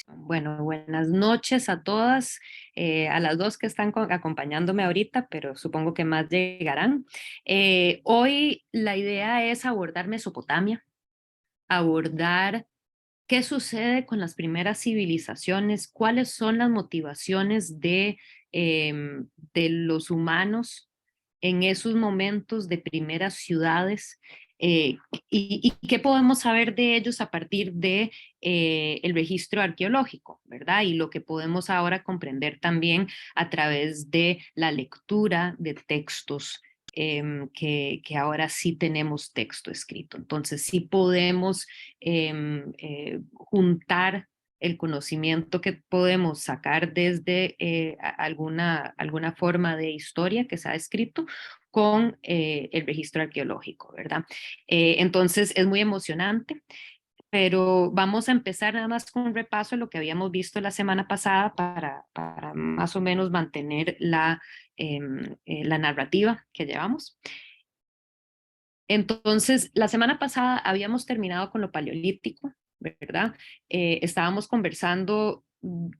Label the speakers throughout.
Speaker 1: Bueno, buenas noches a todas, a las dos que están acompañándome ahorita, pero supongo que más llegarán. Hoy la idea es abordar Mesopotamia, abordar qué sucede con las primeras civilizaciones, cuáles son las motivaciones de los humanos en esos momentos de primeras ciudades, y qué podemos saber de ellos a partir de el registro arqueológico, ¿verdad? Y lo que podemos ahora comprender también a través de la lectura de textos, que ahora sí tenemos texto escrito. Entonces sí podemos juntar el conocimiento que podemos sacar desde alguna forma de historia que se ha escrito con el registro arqueológico, ¿verdad? Entonces es muy emocionante, pero vamos a empezar nada más con un repaso de lo que habíamos visto la semana pasada para más o menos mantener la narrativa que llevamos. Entonces, la semana pasada habíamos terminado con lo paleolítico, ¿verdad? Estábamos conversando,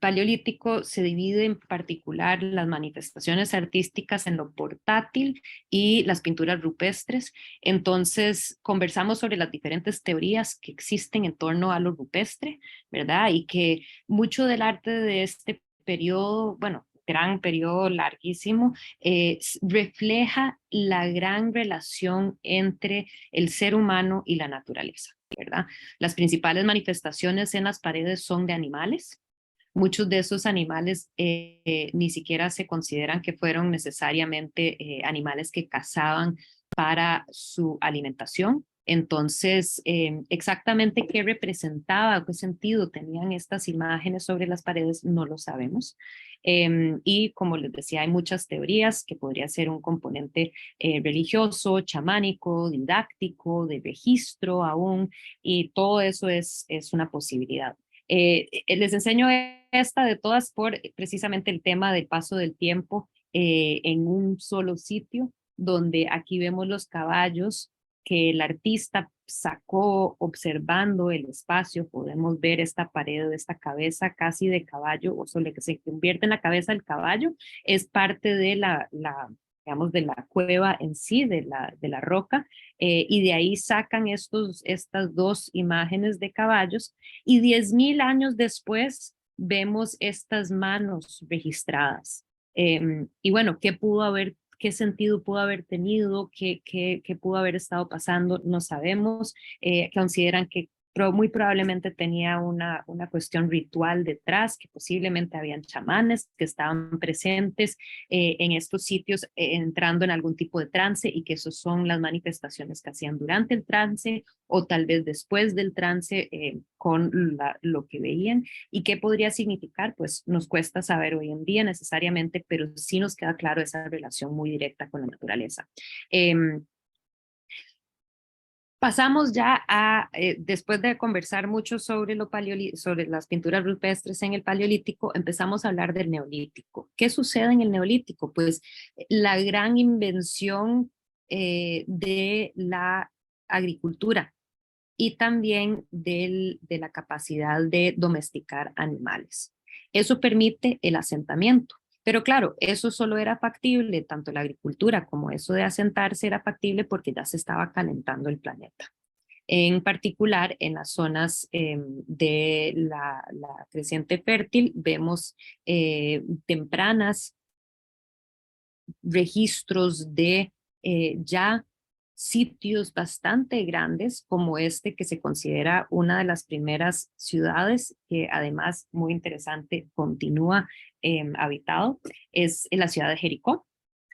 Speaker 1: paleolítico se divide en particular las manifestaciones artísticas en lo portátil y las pinturas rupestres. Entonces, conversamos sobre las diferentes teorías que existen en torno a lo rupestre, ¿verdad? Y que mucho del arte de este periodo, bueno, gran periodo larguísimo, refleja la gran relación entre el ser humano y la naturaleza, ¿verdad? Las principales manifestaciones en las paredes son de animales. Muchos de esos animales ni siquiera se consideran que fueron necesariamente animales que cazaban para su alimentación. Entonces, exactamente qué representaba o qué sentido tenían estas imágenes sobre las paredes no lo sabemos. Y como les decía, hay muchas teorías que podría ser un componente religioso, chamánico, didáctico, de registro aún, y todo eso es una posibilidad. Les enseño esta de todas por precisamente el tema del paso del tiempo en un solo sitio, donde aquí vemos los caballos que el artista sacó observando el espacio. Podemos ver esta pared, esta cabeza casi de caballo, o solo que se convierte en la cabeza del caballo, es parte de digamos, de la cueva en sí, de la roca, y de ahí sacan estas dos imágenes de caballos, y 10.000 años después vemos estas manos registradas. Y bueno, ¿qué sentido pudo haber tenido? ¿Qué pudo haber estado pasando? No sabemos. Consideran que muy probablemente tenía una cuestión ritual detrás, que posiblemente habían chamanes que estaban presentes en estos sitios, entrando en algún tipo de trance, y que esos son las manifestaciones que hacían durante el trance o tal vez después del trance, con lo que veían. ¿Y qué podría significar? Pues nos cuesta saber hoy en día necesariamente, pero sí nos queda claro esa relación muy directa con la naturaleza. Eh, Pasamos ya después de conversar mucho sobre sobre las pinturas rupestres en el Paleolítico, empezamos a hablar del Neolítico. ¿Qué sucede en el Neolítico? Pues la gran invención de la agricultura y también de la capacidad de domesticar animales. Eso permite el asentamiento. Pero claro, eso solo era factible, tanto la agricultura como eso de asentarse era factible porque ya se estaba calentando el planeta. En particular, en las zonas de la creciente fértil, vemos tempranas registros de ya sitios bastante grandes, como este que se considera una de las primeras ciudades, que además, muy interesante, continúa habitado, es en la ciudad de Jericó,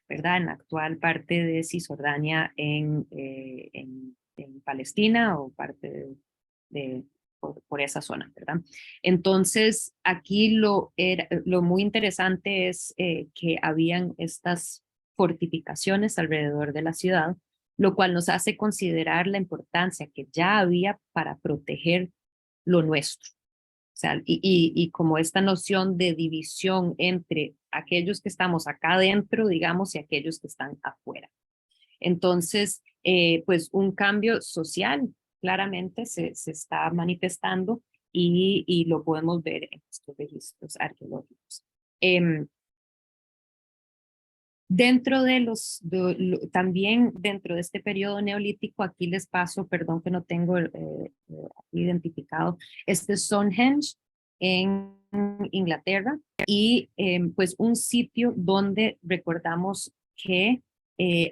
Speaker 1: ¿verdad? En la actual parte de Cisjordania en Palestina, o parte por esa zona, ¿verdad? Entonces, aquí lo muy interesante es que habían estas fortificaciones alrededor de la ciudad, lo cual nos hace considerar la importancia que ya había para proteger lo nuestro. O sea, y como esta noción de división entre aquellos que estamos acá adentro, digamos, y aquellos que están afuera. Entonces, pues un cambio social claramente se está manifestando, y lo podemos ver en estos registros arqueológicos. Dentro de también dentro de este periodo neolítico, aquí les paso, perdón que no tengo identificado, este Stonehenge en Inglaterra, y pues un sitio donde recordamos que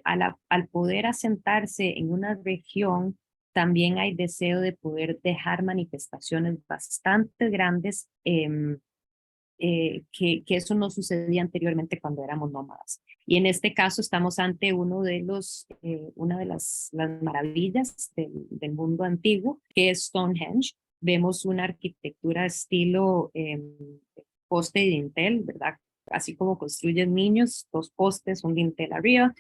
Speaker 1: al poder asentarse en una región, también hay deseo de poder dejar manifestaciones bastante grandes, que eso no sucedía anteriormente cuando éramos nómadas. Y en este caso estamos ante una de las maravillas del mundo antiguo, que es Stonehenge. Vemos una arquitectura estilo poste y dintel, ¿verdad? Así como construyen niños, 2 postes, un dintel arriba,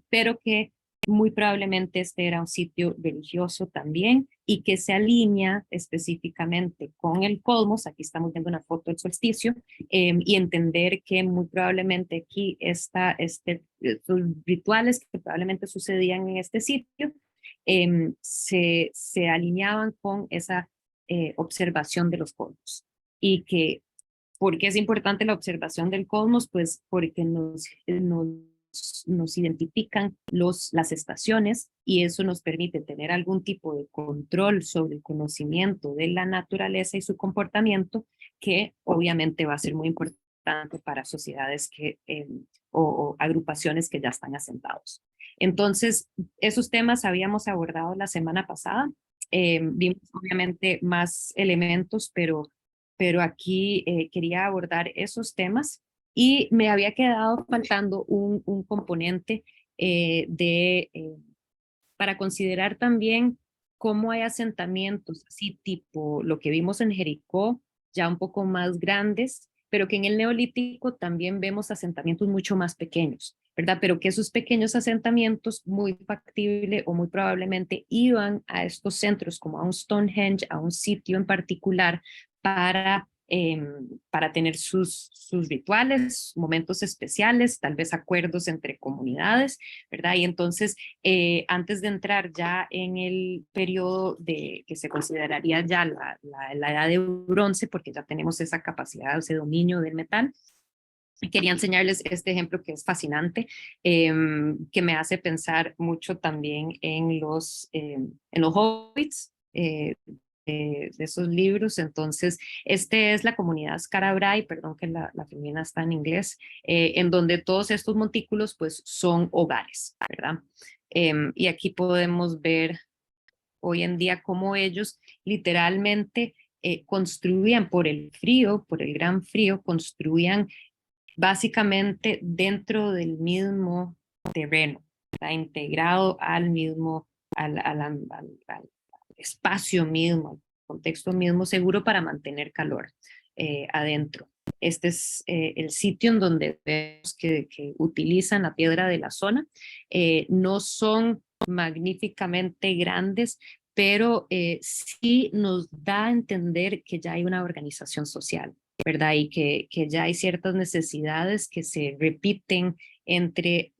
Speaker 1: pero que muy probablemente este era un sitio religioso también, y que se alinea específicamente con el cosmos. Aquí estamos viendo una foto del solsticio, y entender que muy probablemente aquí estos rituales que probablemente sucedían en este sitio se alineaban con esa observación de los cosmos. Y que, ¿por qué es importante la observación del cosmos? Pues porque nos identifican las estaciones, y eso nos permite tener algún tipo de control sobre el conocimiento de la naturaleza y su comportamiento, que obviamente va a ser muy importante para sociedades o agrupaciones que ya están asentados. Entonces, esos temas habíamos abordado la semana pasada. Vimos obviamente más elementos, pero aquí quería abordar esos temas, y me había quedado faltando un componente para considerar también cómo hay asentamientos, así tipo lo que vimos en Jericó, ya un poco más grandes, pero que en el Neolítico también vemos asentamientos mucho más pequeños, ¿verdad? Pero que esos pequeños asentamientos muy factible o muy probablemente iban a estos centros como a un Stonehenge, a un sitio en particular para tener sus rituales, momentos especiales, tal vez acuerdos entre comunidades, ¿verdad? Y entonces, antes de entrar ya en el periodo que se consideraría ya la edad de bronce, porque ya tenemos esa capacidad, ese dominio del metal, quería enseñarles este ejemplo que es fascinante, que me hace pensar mucho también en los hobbits, de esos libros. Entonces, este es la comunidad Scarabray, perdón que la femenina está en inglés, en donde todos estos montículos pues son hogares, ¿verdad? Y aquí podemos ver hoy en día cómo ellos literalmente construían por el frío, por el gran frío, construían básicamente dentro del mismo terreno, está integrado al mismo, al espacio mismo, al contexto mismo, seguro para mantener calor adentro. Este es el sitio en donde vemos que utilizan la piedra de la zona. No son magníficamente grandes, pero sí nos da a entender que ya hay una organización social, ¿verdad? Y que ya hay ciertas necesidades que se repiten entre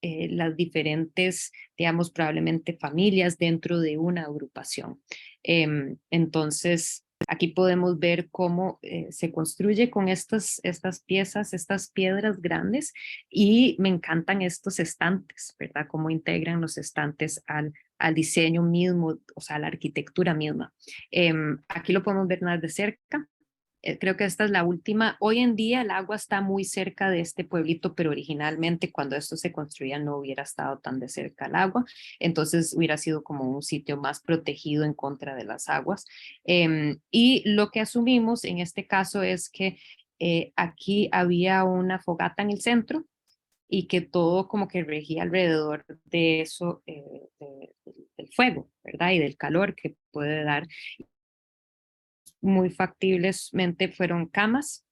Speaker 1: las diferentes, digamos, probablemente familias dentro de una agrupación. Entonces, aquí podemos ver cómo se construye con estas piezas, estas piedras grandes, y me encantan estos estantes, ¿verdad? Cómo integran los estantes al diseño mismo, o sea, a la arquitectura misma. Aquí lo podemos ver más de cerca. Creo que esta es la última. Hoy en día el agua está muy cerca de este pueblito, pero originalmente cuando esto se construía no hubiera estado tan de cerca el agua, entonces hubiera sido como un sitio más protegido en contra de las aguas. Y lo que asumimos en este caso es que aquí había una fogata en el centro, y que todo como que regía alrededor de eso, del fuego, ¿verdad? Y del calor que puede dar. Muy factiblemente fueron camas,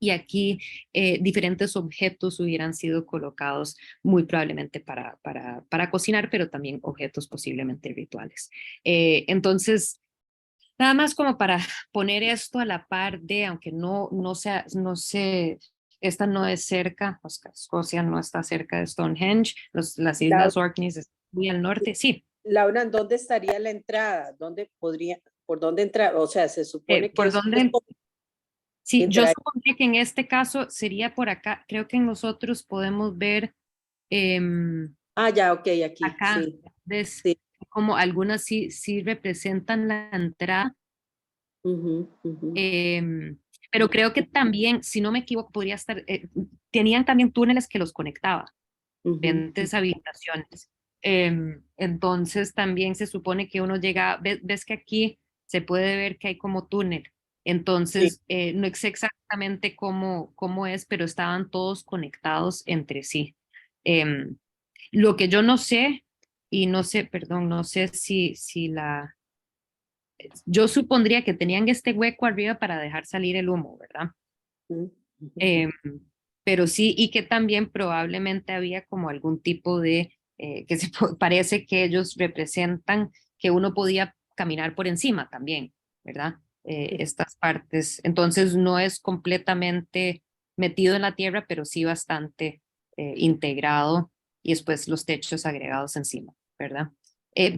Speaker 1: y aquí diferentes objetos hubieran sido colocados muy probablemente para cocinar, pero también objetos posiblemente rituales. Entonces, nada más como para poner esto a la par de, aunque no sé, esta no es cerca, Escocia no está cerca de Stonehenge, las
Speaker 2: La-
Speaker 1: Islas Orkneys están muy al norte, sí.
Speaker 2: Laura, ¿dónde estaría la entrada? ¿Dónde podría? ¿Por dónde entrar? O sea, se supone que
Speaker 1: ¿Por
Speaker 2: eso
Speaker 1: dónde?
Speaker 2: es como
Speaker 1: Sí, yo
Speaker 2: entrar.
Speaker 1: supondría que en este caso sería por acá. Creo que en nosotros podemos ver
Speaker 2: Ah, ya, ok, aquí,
Speaker 1: acá,
Speaker 2: sí,
Speaker 1: ves
Speaker 2: sí.
Speaker 1: como algunas sí representan la entrada.
Speaker 2: Ujú, ujú.
Speaker 1: Em, pero creo que también, si no me equivoco, podría estar, tenían también túneles que los conectaban,
Speaker 2: Ujú.
Speaker 1: diferentes habitaciones. Entonces también se supone que uno llega, ves que aquí se puede ver que hay como túnel.
Speaker 2: Sí.
Speaker 1: Entonces, no sé exactamente cómo es, pero estaban todos conectados entre sí. Em, lo que yo no sé, y no sé, perdón, no sé si yo supondría que tenían este hueco arriba para dejar salir el humo, ¿verdad?
Speaker 2: Ujú, ujú.
Speaker 1: Em, pero sí, y que también probablemente había como algún tipo de, parece que ellos representan que uno podía caminar por encima también, ¿verdad? Estas partes. Entonces no es completamente metido en la tierra, pero sí bastante integrado y después los techos agregados encima, ¿verdad?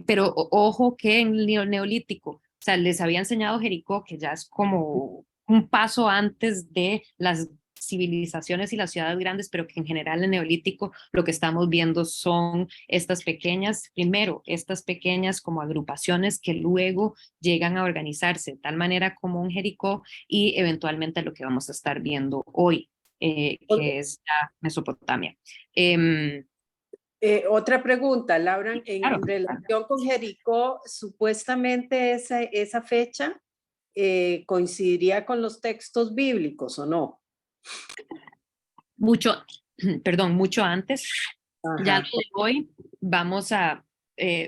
Speaker 1: Pero ojo que en el neolítico, o sea, les había enseñado Jericó, que ya es como un paso antes de las civilizaciones y las ciudades grandes, pero que en general en el neolítico lo que estamos viendo son estas pequeñas, primero, estas pequeñas como agrupaciones que luego llegan a organizarse de tal manera como un Jericó y eventualmente lo que vamos a estar viendo hoy, que es la Mesopotamia.
Speaker 2: Otra pregunta, Laura,
Speaker 1: Claro,
Speaker 2: en relación con Jericó, supuestamente esa fecha coincidiría con los textos bíblicos, ¿o no?
Speaker 1: mucho, perdón, mucho antes. Ya lo
Speaker 2: Ajá.
Speaker 1: de hoy vamos a,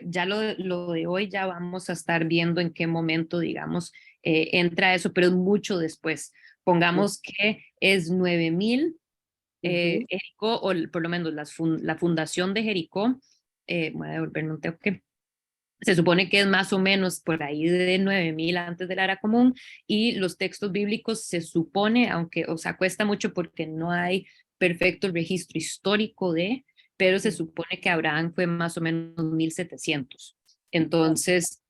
Speaker 1: ya lo de hoy ya vamos a estar viendo en qué momento, digamos, entra eso, pero es mucho después. Pongamos que es 9000
Speaker 2: Ujú.
Speaker 1: Jericó, o por lo menos la fundación de Jericó, voy a devolverme un toque. Se supone que es más o menos por ahí de 9000 antes de la era común y los textos bíblicos se supone, aunque, o sea, cuesta mucho porque no hay perfecto registro histórico de, pero se supone que Abraham fue más o menos 1700, entonces,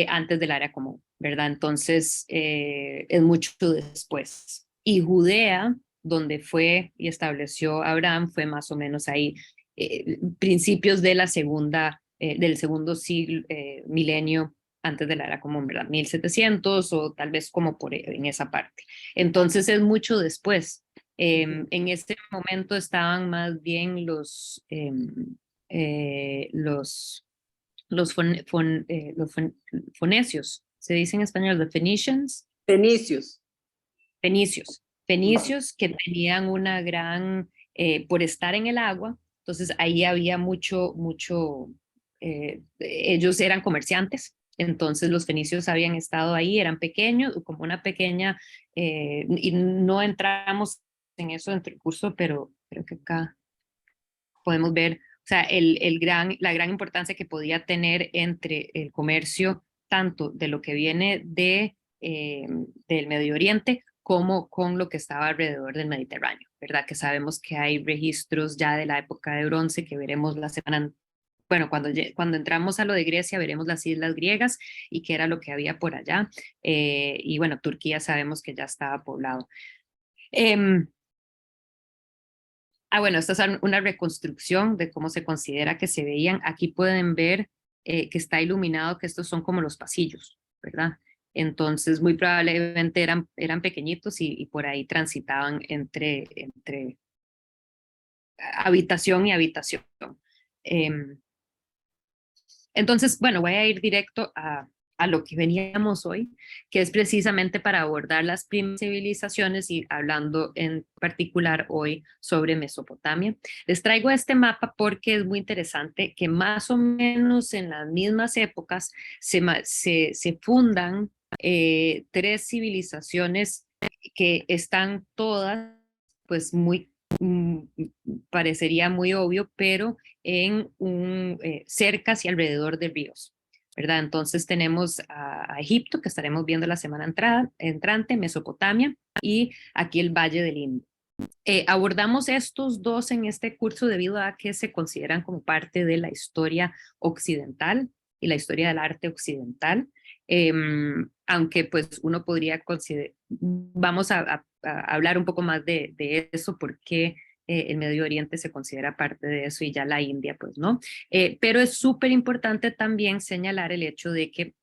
Speaker 1: antes de la era común, ¿verdad? Entonces, es mucho después. Y Judea, donde fue y estableció Abraham, fue más o menos ahí, principios de la segunda del segundo siglo, milenio antes de la era común, ¿verdad? 1700 o tal vez como en esa parte. Entonces es mucho después. En este momento estaban más bien los fonesios, se dice en español, the Phoenicians,
Speaker 2: Fenicios.
Speaker 1: fenicios que tenían una gran, por estar en el agua, entonces ahí había ellos eran comerciantes, entonces los fenicios habían estado ahí, eran pequeños, como una pequeña, y no entramos en eso dentro del curso, pero creo que acá podemos ver, o sea, la gran importancia que podía tener entre el comercio, tanto de lo que viene del Medio Oriente como con lo que estaba alrededor del Mediterráneo, ¿verdad? Que sabemos que hay registros ya de la época de bronce que veremos la semana, bueno, cuando entramos a lo de Grecia veremos las islas griegas y qué era lo que había por allá. Y bueno, Turquía sabemos que ya estaba poblado. Eh, bueno, esta es una reconstrucción de cómo se considera que se veían. Aquí pueden ver que está iluminado, que estos son como los pasillos, ¿verdad? Entonces, muy probablemente eran pequeñitos y por ahí transitaban entre habitación y habitación. Em, entonces, bueno, voy a ir directo a lo que veníamos hoy, que es precisamente para abordar las primeras civilizaciones y hablando en particular hoy sobre Mesopotamia. Les traigo este mapa porque es muy interesante que más o menos en las mismas épocas se fundan tres civilizaciones que están todas, pues muy, parecería muy obvio, pero en cerca y alrededor de ríos, ¿verdad? Entonces tenemos a Egipto, que estaremos viendo la semana entrante, Mesopotamia y aquí el Valle del Indo. Abordamos estos dos en este curso debido a que se consideran como parte de la historia occidental y la historia del arte occidental. Aunque pues uno podría considerar, vamos a hablar un poco más de eso, porque el Medio Oriente se considera parte de eso y ya la India pues no. Pero es súper importante también señalar el hecho de que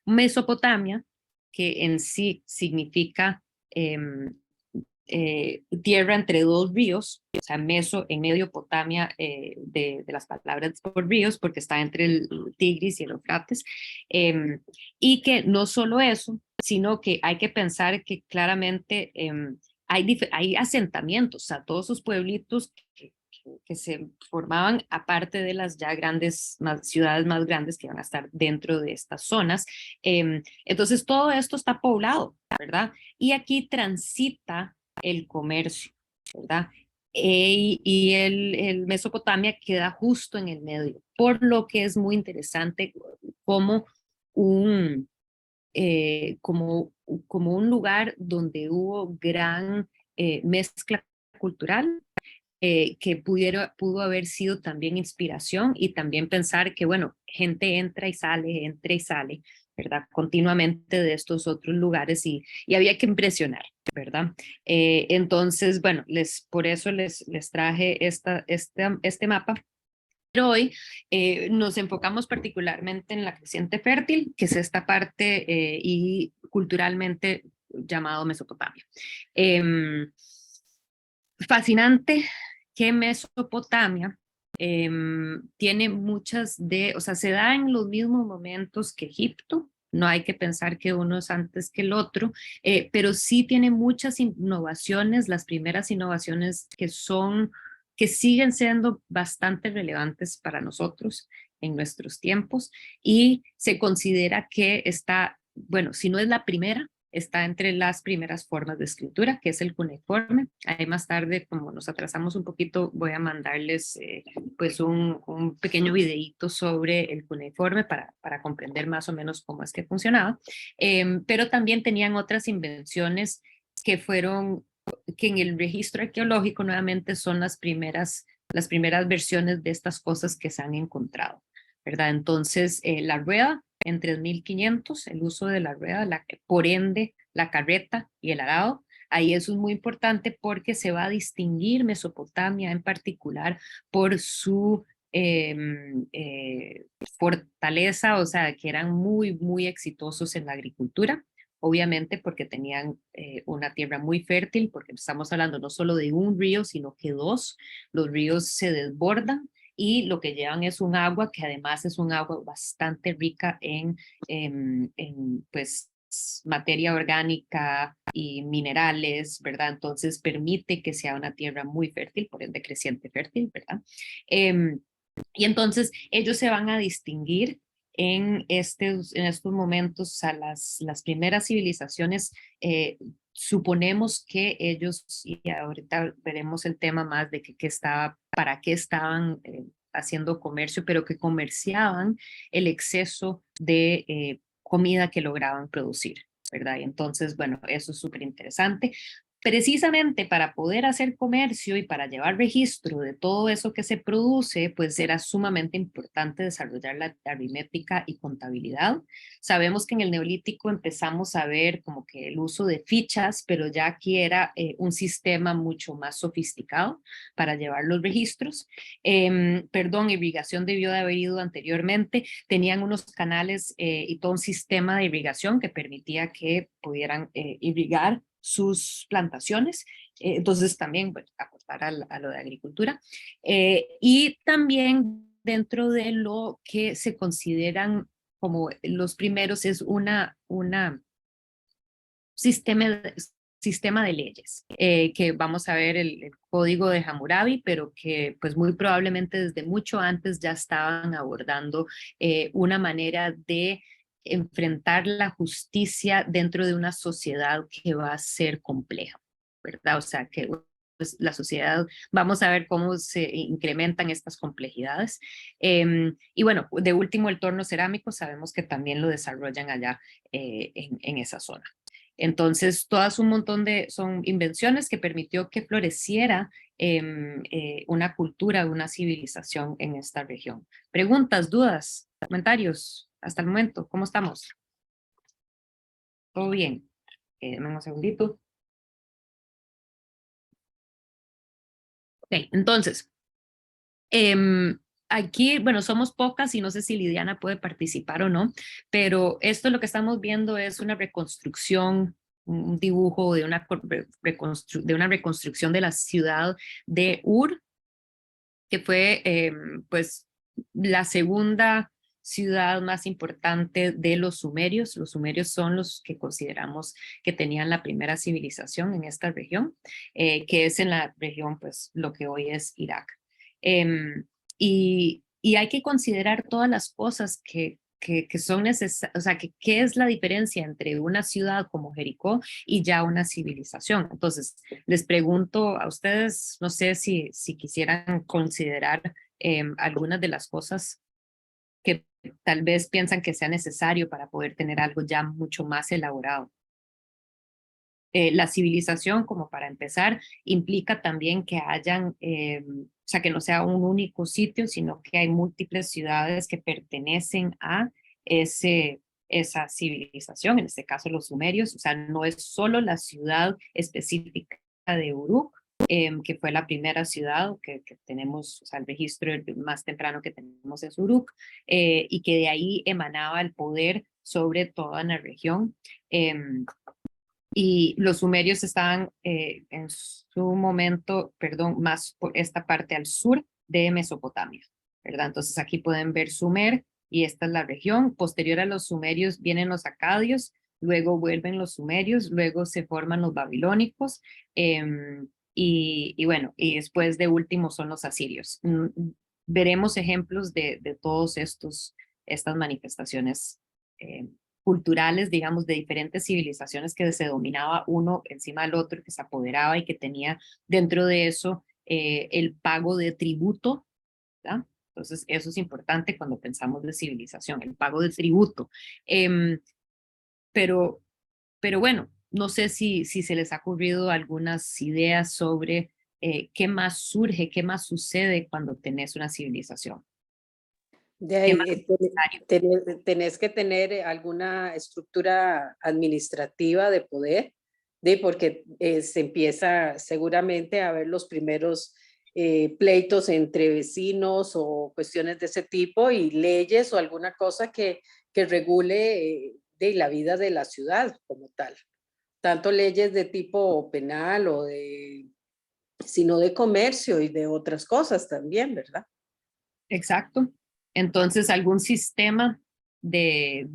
Speaker 1: Mesopotamia, que en sí significa tierra entre dos ríos, o sea, Meso en Mesopotamia, de las palabras por ríos, porque está entre el Tigris y el Eufrates, y que no solo eso, sino que hay que pensar que claramente hay asentamientos, o sea, todos esos pueblitos que se formaban aparte de las ya grandes ciudades más grandes que van a estar dentro de estas zonas. Entonces, todo esto está poblado, ¿verdad? Y aquí transita el comercio, ¿verdad? Y el Mesopotamia queda justo en el medio, por lo que es muy interesante como un, como un lugar donde hubo gran mezcla cultural, que pudo haber sido también inspiración y también pensar que, bueno, gente entra y sale, ¿verdad? Continuamente de estos otros lugares y había que impresionar, ¿verdad? Entonces, bueno, por eso les traje este mapa. Pero hoy nos enfocamos particularmente en la creciente fértil, que es esta parte y culturalmente llamado Mesopotamia. Fascinante que Mesopotamia tiene o sea, se da en los mismos momentos que Egipto. No hay que pensar que uno es antes que el otro, pero sí tiene muchas innovaciones, las primeras innovaciones que siguen siendo bastante relevantes para nosotros en nuestros tiempos, y se considera que está, bueno, si no es la primera, está entre las primeras formas de escritura, que es el cuneiforme. Ahí más tarde, como nos atrasamos un poquito, voy a mandarles pues un pequeño videíto sobre el cuneiforme para comprender más o menos cómo es que funcionaba. Pero también tenían otras invenciones que fueron, que en el registro arqueológico nuevamente son las primeras versiones de estas cosas que se han encontrado, ¿verdad? Entonces, la rueda en 3500, el uso de la rueda, por ende la carreta y el arado. Ahí eso es muy importante porque se va a distinguir Mesopotamia en particular por su fortaleza, o sea, que eran muy, muy exitosos en la agricultura, obviamente porque tenían una tierra muy fértil, porque estamos hablando no solo de un río, sino que dos. Los ríos se desbordan y lo que llevan es un agua que además es un agua bastante rica en pues materia orgánica y minerales, ¿verdad? Entonces permite que sea una tierra muy fértil, por ende creciente fértil, ¿verdad? Y entonces ellos se van a distinguir en estos momentos. O sea, las primeras civilizaciones, suponemos que ellos, y ahorita veremos el tema más de para qué estaban haciendo comercio, pero que comerciaban el exceso de comida que lograban producir, ¿verdad? Y entonces, bueno, eso es súper interesante. Precisamente para poder hacer comercio y para llevar registro de todo eso que se produce, pues era sumamente importante desarrollar la aritmética y contabilidad. Sabemos que en el Neolítico empezamos a ver como que el uso de fichas, pero ya aquí era un sistema mucho más sofisticado para llevar los registros. Perdón, irrigación debió de haber ido anteriormente. Tenían unos canales y todo un sistema de irrigación que permitía que pudieran irrigar sus plantaciones. Entonces también, bueno, aportar a lo de agricultura. Y también dentro de lo que se consideran como los primeros es una sistema de, sistema de leyes, que vamos a ver el código de Hammurabi, pero que pues muy probablemente desde mucho antes ya estaban abordando una manera de enfrentar la justicia dentro de una sociedad que va a ser compleja, ¿verdad? O sea, que pues, la sociedad, vamos a ver cómo se incrementan estas complejidades. Y bueno, de último, el torno cerámico, sabemos que también lo desarrollan allá en esa zona. Entonces, todas un montón son invenciones que permitió que floreciera una cultura, una civilización en esta región. ¿Preguntas, dudas, comentarios? hasta el momento? ¿Cómo estamos? ¿Todo bien? Dame un segundito. Ok, entonces, aquí, bueno, somos pocas y no sé si Lidiana puede participar o no, pero esto lo que estamos viendo es una reconstrucción, un dibujo de de una reconstrucción de la ciudad de Ur, que fue pues la segunda ciudad más importante de los sumerios. Los sumerios son los que consideramos que tenían la primera civilización en esta región, que es en la región, pues lo que hoy es Irak. Y hay que considerar todas las cosas que son necesarias, o sea, qué es la diferencia entre una ciudad como Jericó y ya una civilización. Entonces, les pregunto a ustedes, no sé si quisieran considerar algunas de las cosas que tal vez piensan que sea necesario para poder tener algo ya mucho más elaborado. La civilización, como para empezar, implica también que hayan, o sea, que no sea un único sitio, sino que hay múltiples ciudades que pertenecen a esa civilización, en este caso los sumerios, o sea, no es solo la ciudad específica de Uruk, que fue la primera ciudad que tenemos, o sea, el registro más temprano que tenemos es Uruk, y que de ahí emanaba el poder sobre toda la región. Y los sumerios estaban en su momento, perdón, más por esta parte al sur de Mesopotamia, ¿verdad? Entonces aquí pueden ver Sumer y esta es la región. Posterior a los sumerios vienen los acadios, luego vuelven los sumerios, luego se forman los babilónicos y bueno, y después de último son los asirios. Veremos ejemplos de todos estas manifestaciones culturales, digamos, de diferentes civilizaciones que se dominaba uno encima del otro, que se apoderaba y que tenía dentro de eso el pago de tributo, ¿verdad? Entonces, eso es importante cuando pensamos de civilización, el pago de tributo. Eh, pero, pero bueno, no sé si se les ha ocurrido algunas ideas sobre qué más surge, qué más sucede cuando tenés una civilización.
Speaker 2: De
Speaker 1: ¿Qué
Speaker 2: ahí,
Speaker 1: más es necesario?
Speaker 2: tenés que tener alguna estructura administrativa de poder, porque se empieza seguramente a ver los primeros pleitos entre vecinos o cuestiones de ese tipo y leyes o alguna cosa que regule de la vida de la ciudad como tal. Tanto leyes de tipo penal o sino de comercio y de otras cosas también, ¿verdad?
Speaker 1: Exacto. Entonces, algún sistema de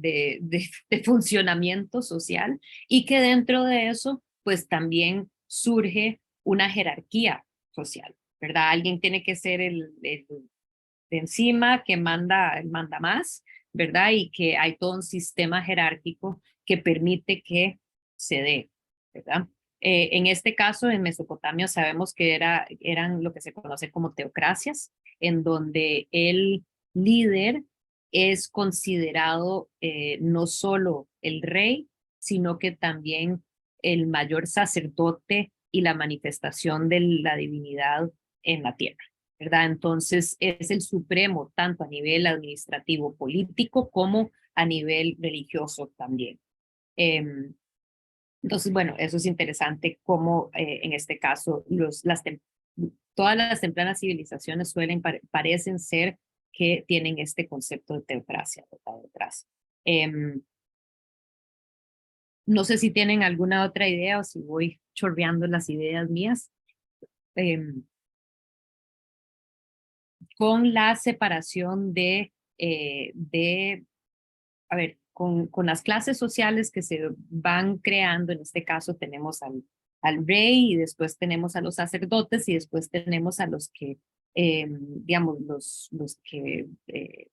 Speaker 1: funcionamiento social y que dentro de eso, pues también surge una jerarquía social, ¿verdad? Alguien tiene que ser el de encima que manda más, ¿verdad? Y que hay todo un sistema jerárquico que permite que se dé, ¿verdad? En este caso, en Mesopotamia sabemos que eran lo que se conoce como teocracias, en donde el líder es considerado no solo el rey, sino que también el mayor sacerdote y la manifestación de la divinidad en la tierra. ¿Verdad? Entonces es el supremo tanto a nivel administrativo político como a nivel religioso también. Eh, entonces, bueno, eso es interesante cómo en este caso todas las tempranas civilizaciones parecen ser que tienen este concepto de teocracia detrás. No sé si tienen alguna otra idea o si voy chorreando las ideas mías. Con la separación a ver, con las clases sociales que se van creando, en este caso tenemos al rey y después tenemos a los sacerdotes y después tenemos a los que, digamos,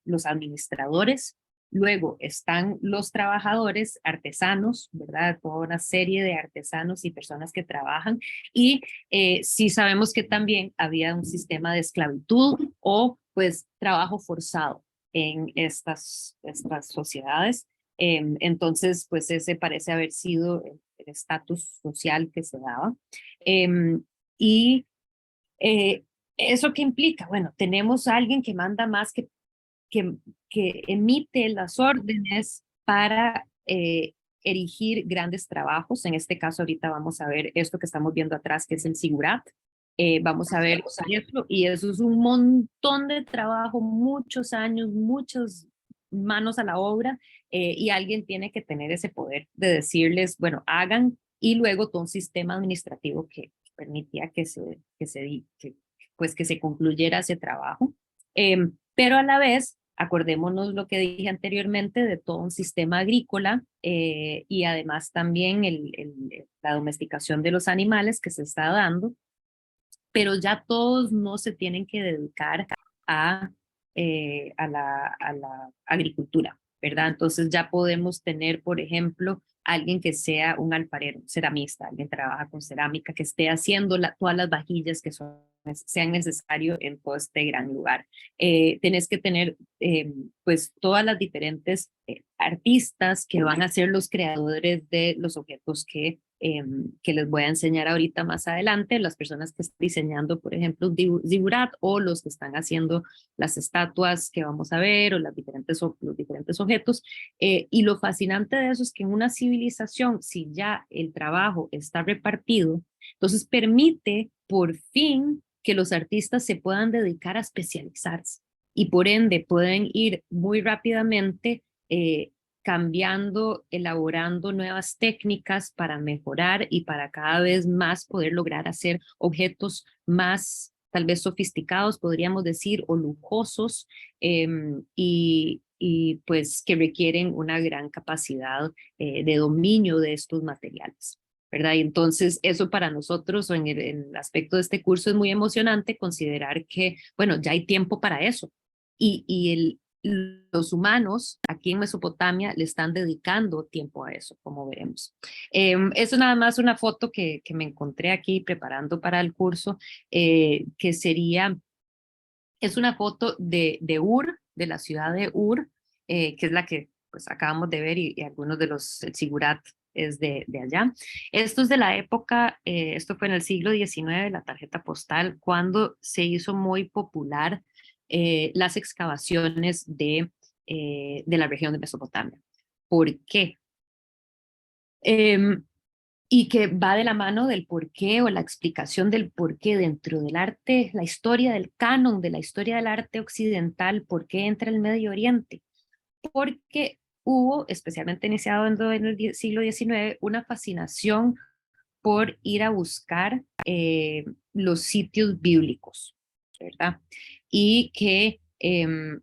Speaker 1: los administradores. Luego están los trabajadores, artesanos, ¿verdad? Toda una serie de artesanos y personas que trabajan. Y sí sabemos que también había un sistema de esclavitud o pues trabajo forzado en estas sociedades. Entonces, pues ese parece haber sido el estatus social que se daba. Y eh, ¿eso qué implica? Bueno, tenemos a alguien que manda más que que, que emite las órdenes para erigir grandes trabajos. En este caso, ahorita vamos a ver esto que estamos viendo atrás, que es el Sigurat. Vamos a ver eso, y eso es un montón de trabajo, muchos años, muchas manos a la obra, y alguien tiene que tener ese poder de decirles, bueno, hagan, y luego todo un sistema administrativo que permitía que se concluyera ese trabajo. Pero a la vez, acordémonos lo que dije anteriormente de todo un sistema agrícola, y además también la domesticación de los animales que se está dando, pero ya todos no se tienen que dedicar a, a la agricultura, ¿verdad? Entonces ya podemos tener, por ejemplo, alguien que sea un alfarero, ceramista, alguien que trabaja con cerámica, que esté haciendo todas las vajillas que sean necesarios en todo este gran lugar. Tenés que tener pues todas las diferentes artistas que van a ser los creadores de los objetos que les voy a enseñar ahorita más adelante, las personas que están diseñando, por ejemplo, un zigurat, o los que están haciendo las estatuas que vamos a ver, o los diferentes objetos. Y lo fascinante de eso es que en una civilización, si ya el trabajo está repartido, entonces permite por fin que los artistas se puedan dedicar a especializarse, y por ende pueden ir muy rápidamente cambiando, elaborando nuevas técnicas para mejorar y para cada vez más poder lograr hacer objetos más tal vez sofisticados, podríamos decir, o lujosos, y pues que requieren una gran capacidad de dominio de estos materiales, ¿verdad? Y entonces eso para nosotros, o en el aspecto de este curso, es muy emocionante considerar que, bueno, ya hay tiempo para eso. Los humanos aquí en Mesopotamia le están dedicando tiempo a eso, como veremos. Eso nada más una foto que me encontré aquí preparando para el curso, que es una foto de Ur, de la ciudad de Ur, que es la que pues acabamos de ver, y algunos de el Sigurat es de allá. Esto es de la época, esto fue en el siglo XIX, la tarjeta postal, cuando se hizo muy popular las excavaciones de la región de Mesopotamia. ¿Por qué? Y que va de la mano del porqué, o la explicación del porqué dentro del arte, la historia del canon de la historia del arte occidental, por qué entra el Medio Oriente. Porque hubo, especialmente iniciado en el siglo XIX, una fascinación por ir a buscar los sitios bíblicos, ¿verdad? Y que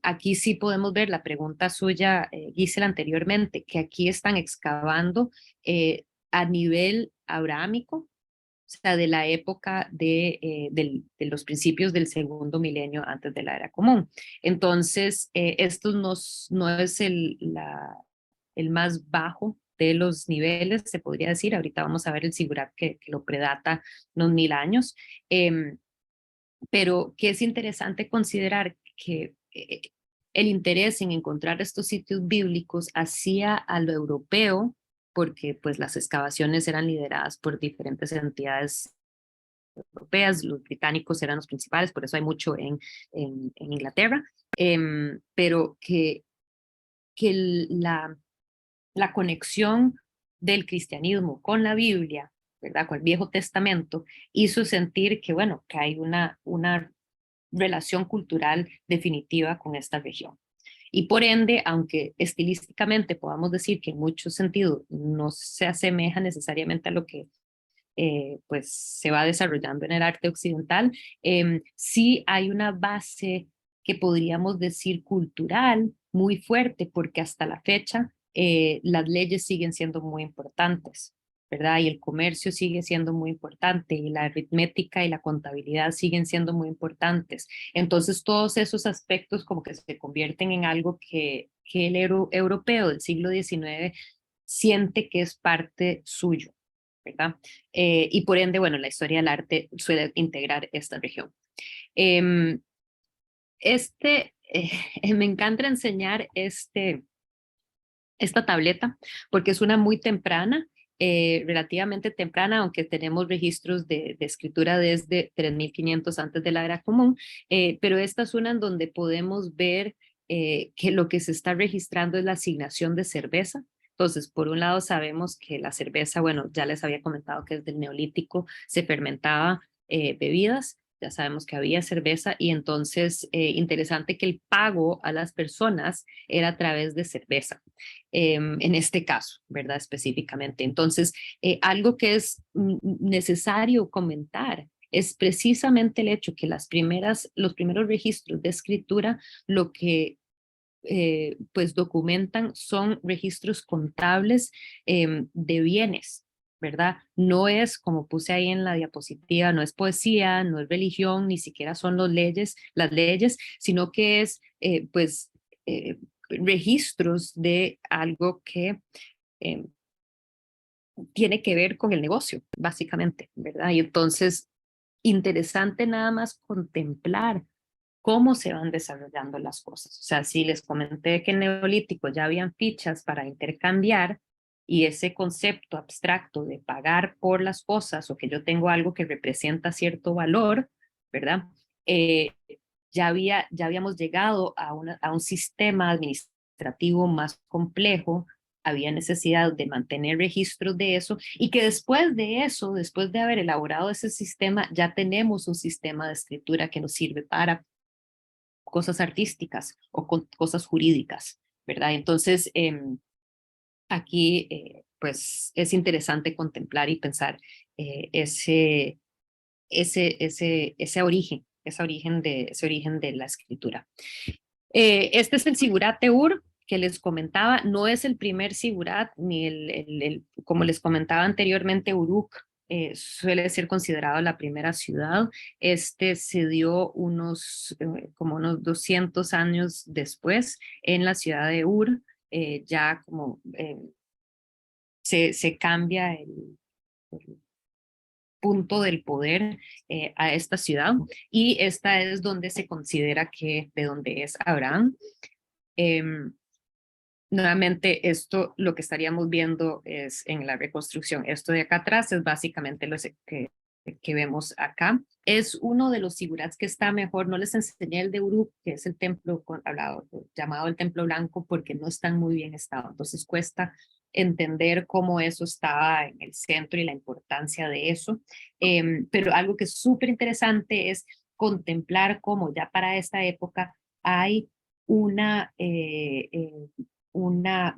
Speaker 1: aquí sí podemos ver la pregunta suya, Gisela, anteriormente, que aquí están excavando a nivel abrahámico, o sea, de la época de los principios del segundo milenio antes de la era común. Entonces, esto no es el más bajo de los niveles, se podría decir. Ahorita vamos a ver el Sigurat que lo predata unos 1000 años. Pero que es interesante considerar que el interés en encontrar estos sitios bíblicos hacía a lo europeo, porque pues las excavaciones eran lideradas por diferentes entidades europeas, los británicos eran los principales, por eso hay mucho en Inglaterra, pero que la conexión del cristianismo con la Biblia, ¿verdad? Con el Viejo Testamento, hizo sentir que, bueno, que hay una relación cultural definitiva con esta región. Y por ende, aunque estilísticamente podamos decir que en muchos sentidos no se asemeja necesariamente a lo que pues se va desarrollando en el arte occidental, sí hay una base que podríamos decir cultural muy fuerte, porque hasta la fecha las leyes siguen siendo muy importantes, ¿verdad? Y el comercio sigue siendo muy importante, y la aritmética y la contabilidad siguen siendo muy importantes. Entonces todos esos aspectos como que se convierten en algo que el europeo del siglo XIX siente que es parte suyo, ¿verdad? Y por ende, bueno, la historia del arte suele integrar esta región. Eh, me encanta enseñar esta tableta porque es una muy temprana, relativamente temprana, aunque tenemos registros de escritura desde 3500 antes de la era común, pero esta es una en donde podemos ver que lo que se está registrando es la asignación de cerveza. Entonces, por un lado sabemos que la cerveza, bueno, ya les había comentado que desde el Neolítico se fermentaba bebidas, ya sabemos que había cerveza y entonces interesante que el pago a las personas era a través de cerveza, en este caso, ¿verdad? Específicamente. Entonces, algo que es necesario comentar es precisamente el hecho que los primeros registros de escritura lo que pues documentan son registros contables de bienes, ¿verdad? No es, como puse ahí en la diapositiva, no es poesía, no es religión, ni siquiera son las leyes, sino que es pues registros de algo que eh, tiene que ver con el negocio, básicamente, ¿verdad? Y entonces, interesante nada más contemplar cómo se van desarrollando las cosas. O sea, si les comenté que en Neolítico ya habían fichas para intercambiar y ese concepto abstracto de pagar por las cosas o que yo tengo algo que representa cierto valor, ¿verdad? Eh, ya habíamos llegado a un sistema administrativo más complejo, había necesidad de mantener registros de eso y que después de eso, después de haber elaborado ese sistema, ya tenemos un sistema de escritura que nos sirve para cosas artísticas o con cosas jurídicas, ¿verdad? Entonces, aquí, pues, es interesante contemplar y pensar ese origen de la escritura. Este es el Sigurat Eur que les comentaba, no es el primer Sigurat, ni como les comentaba anteriormente, Uruk suele ser considerado la primera ciudad. Este se dio como unos 200 años después en la ciudad de Ur, ya como se cambia el punto del poder a esta ciudad y esta es donde se considera que de donde es Abraham. Nuevamente, esto lo que estaríamos viendo es en la reconstrucción. Esto de acá atrás es básicamente lo que vemos acá. Es uno de los sigurats que está mejor. No les enseñé el de Uruk, que es el templo llamado el Templo Blanco, porque no está en muy bien estado. Entonces cuesta entender cómo eso estaba en el centro y la importancia de eso. Pero algo que es súper interesante es contemplar cómo ya para esta época hay una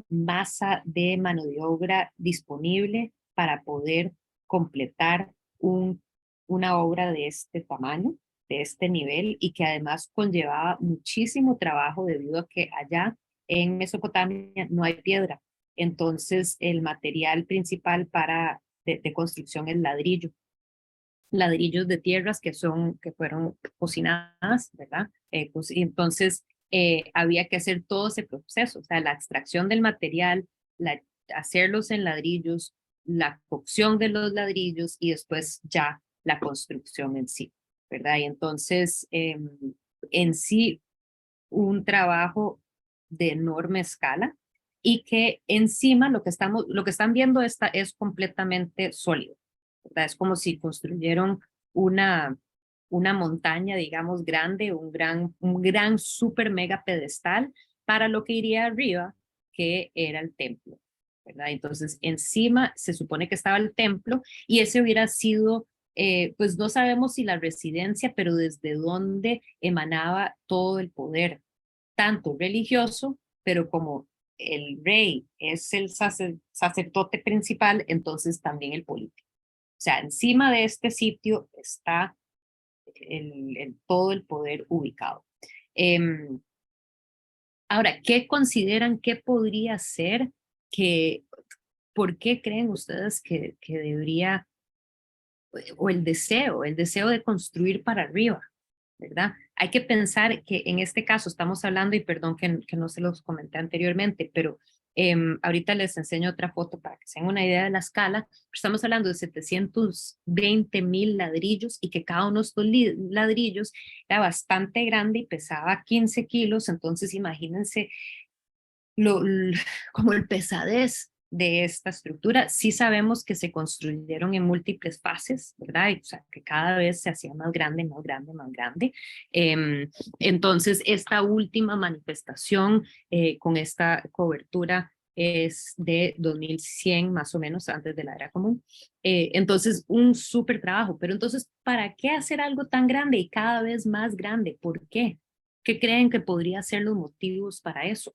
Speaker 1: masa de mano de obra disponible para poder completar una obra de este tamaño, de este nivel, y que además conllevaba muchísimo trabajo debido a que allá en Mesopotamia no hay piedra. Entonces, el material principal de construcción es ladrillo. Ladrillos de tierras que fueron cocinadas, ¿verdad? Y entonces, había que hacer todo ese proceso, o sea, la extracción del material, hacerlos en ladrillos, la cocción de los ladrillos y después ya la construcción en sí, ¿verdad? Y entonces, en sí, un trabajo de enorme escala y que encima lo que están viendo es completamente sólido, ¿verdad? Es como si construyeron una montaña, digamos, grande, un gran super mega pedestal para lo que iría arriba, que era el templo, ¿verdad? Entonces, encima se supone que estaba el templo y ese hubiera sido, pues no sabemos si la residencia, pero desde dónde emanaba todo el poder, tanto religioso, pero como el rey es el sacerdote principal, entonces también el político. O sea, encima de este sitio está todo el poder ubicado. Ahora, ¿qué consideran que podría ser que, por qué creen ustedes que debería, o el deseo de construir para arriba, ¿verdad? Hay que pensar que en este caso estamos hablando, y perdón que no se los comenté anteriormente, pero ahorita les enseño otra foto para que se den una idea de la escala. Estamos hablando de 720,000 ladrillos y que cada uno de estos ladrillos era bastante grande y pesaba 15 kilos, entonces imagínense como el pesadez de esta estructura. Sí sabemos que se construyeron en múltiples fases, ¿verdad? O sea, que cada vez se hacía más grande, más grande, más grande. Entonces, esta última manifestación con esta cobertura es de 2100 más o menos antes de la era común. Entonces, un súper trabajo. Pero entonces, ¿para qué hacer algo tan grande y cada vez más grande? ¿Por qué? ¿Qué creen que podría ser los motivos para eso?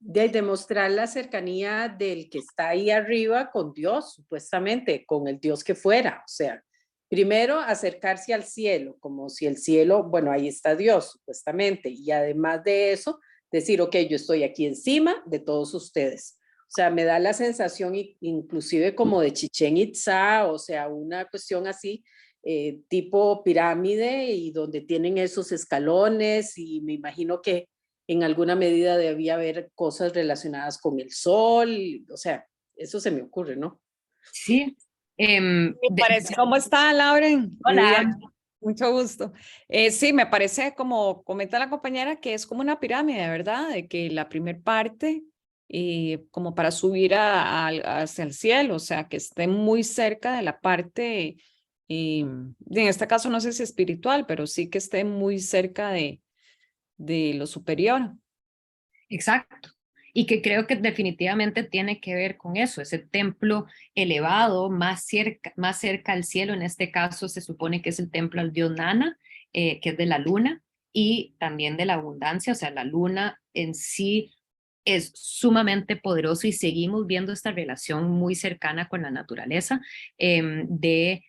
Speaker 2: De demostrar la cercanía del que está ahí arriba con Dios, supuestamente, con el Dios que fuera. O sea, primero acercarse al cielo, como si el cielo, bueno, ahí está Dios, supuestamente. Y además de eso, decir, ok, yo estoy aquí encima de todos ustedes. O sea, me da la sensación inclusive como de Chichén Itzá, o sea, una cuestión así, tipo pirámide y donde tienen esos escalones y me imagino que en alguna medida debía haber cosas relacionadas con el sol, o sea, eso se me ocurre, ¿no?
Speaker 1: Sí.
Speaker 3: Me parece, ¿cómo está, Lauren?
Speaker 1: Hola.
Speaker 3: Mucho gusto. Sí, me parece, como comenta la compañera, que es como una pirámide, ¿verdad? De que la primer parte, como para subir hacia el cielo, o sea, que esté muy cerca de la parte, en este caso no sé si espiritual, pero sí que esté muy cerca de lo superior.
Speaker 1: Exacto. Y que creo que definitivamente tiene que ver con eso, ese templo elevado más cerca al cielo. En este caso se supone que es el templo al dios Nana, que es de la luna y también de la abundancia. O sea, la luna en sí es sumamente poderoso y seguimos viendo esta relación muy cercana con la naturaleza de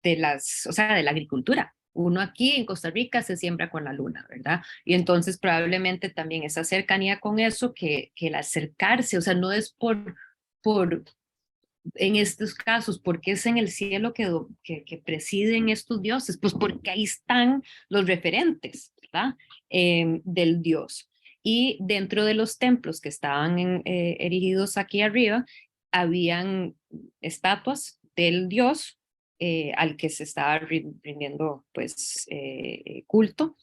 Speaker 1: las, o sea, de la agricultura. Uno aquí en Costa Rica se siembra con la luna, ¿verdad? Y entonces probablemente también esa cercanía con eso, que el acercarse, o sea, no es por en estos casos, porque es en el cielo que presiden estos dioses, pues porque ahí están los referentes, ¿verdad? Del dios. Y dentro de los templos que estaban erigidos aquí arriba, habían estatuas del dios al que se estaba rindiendo pues culto.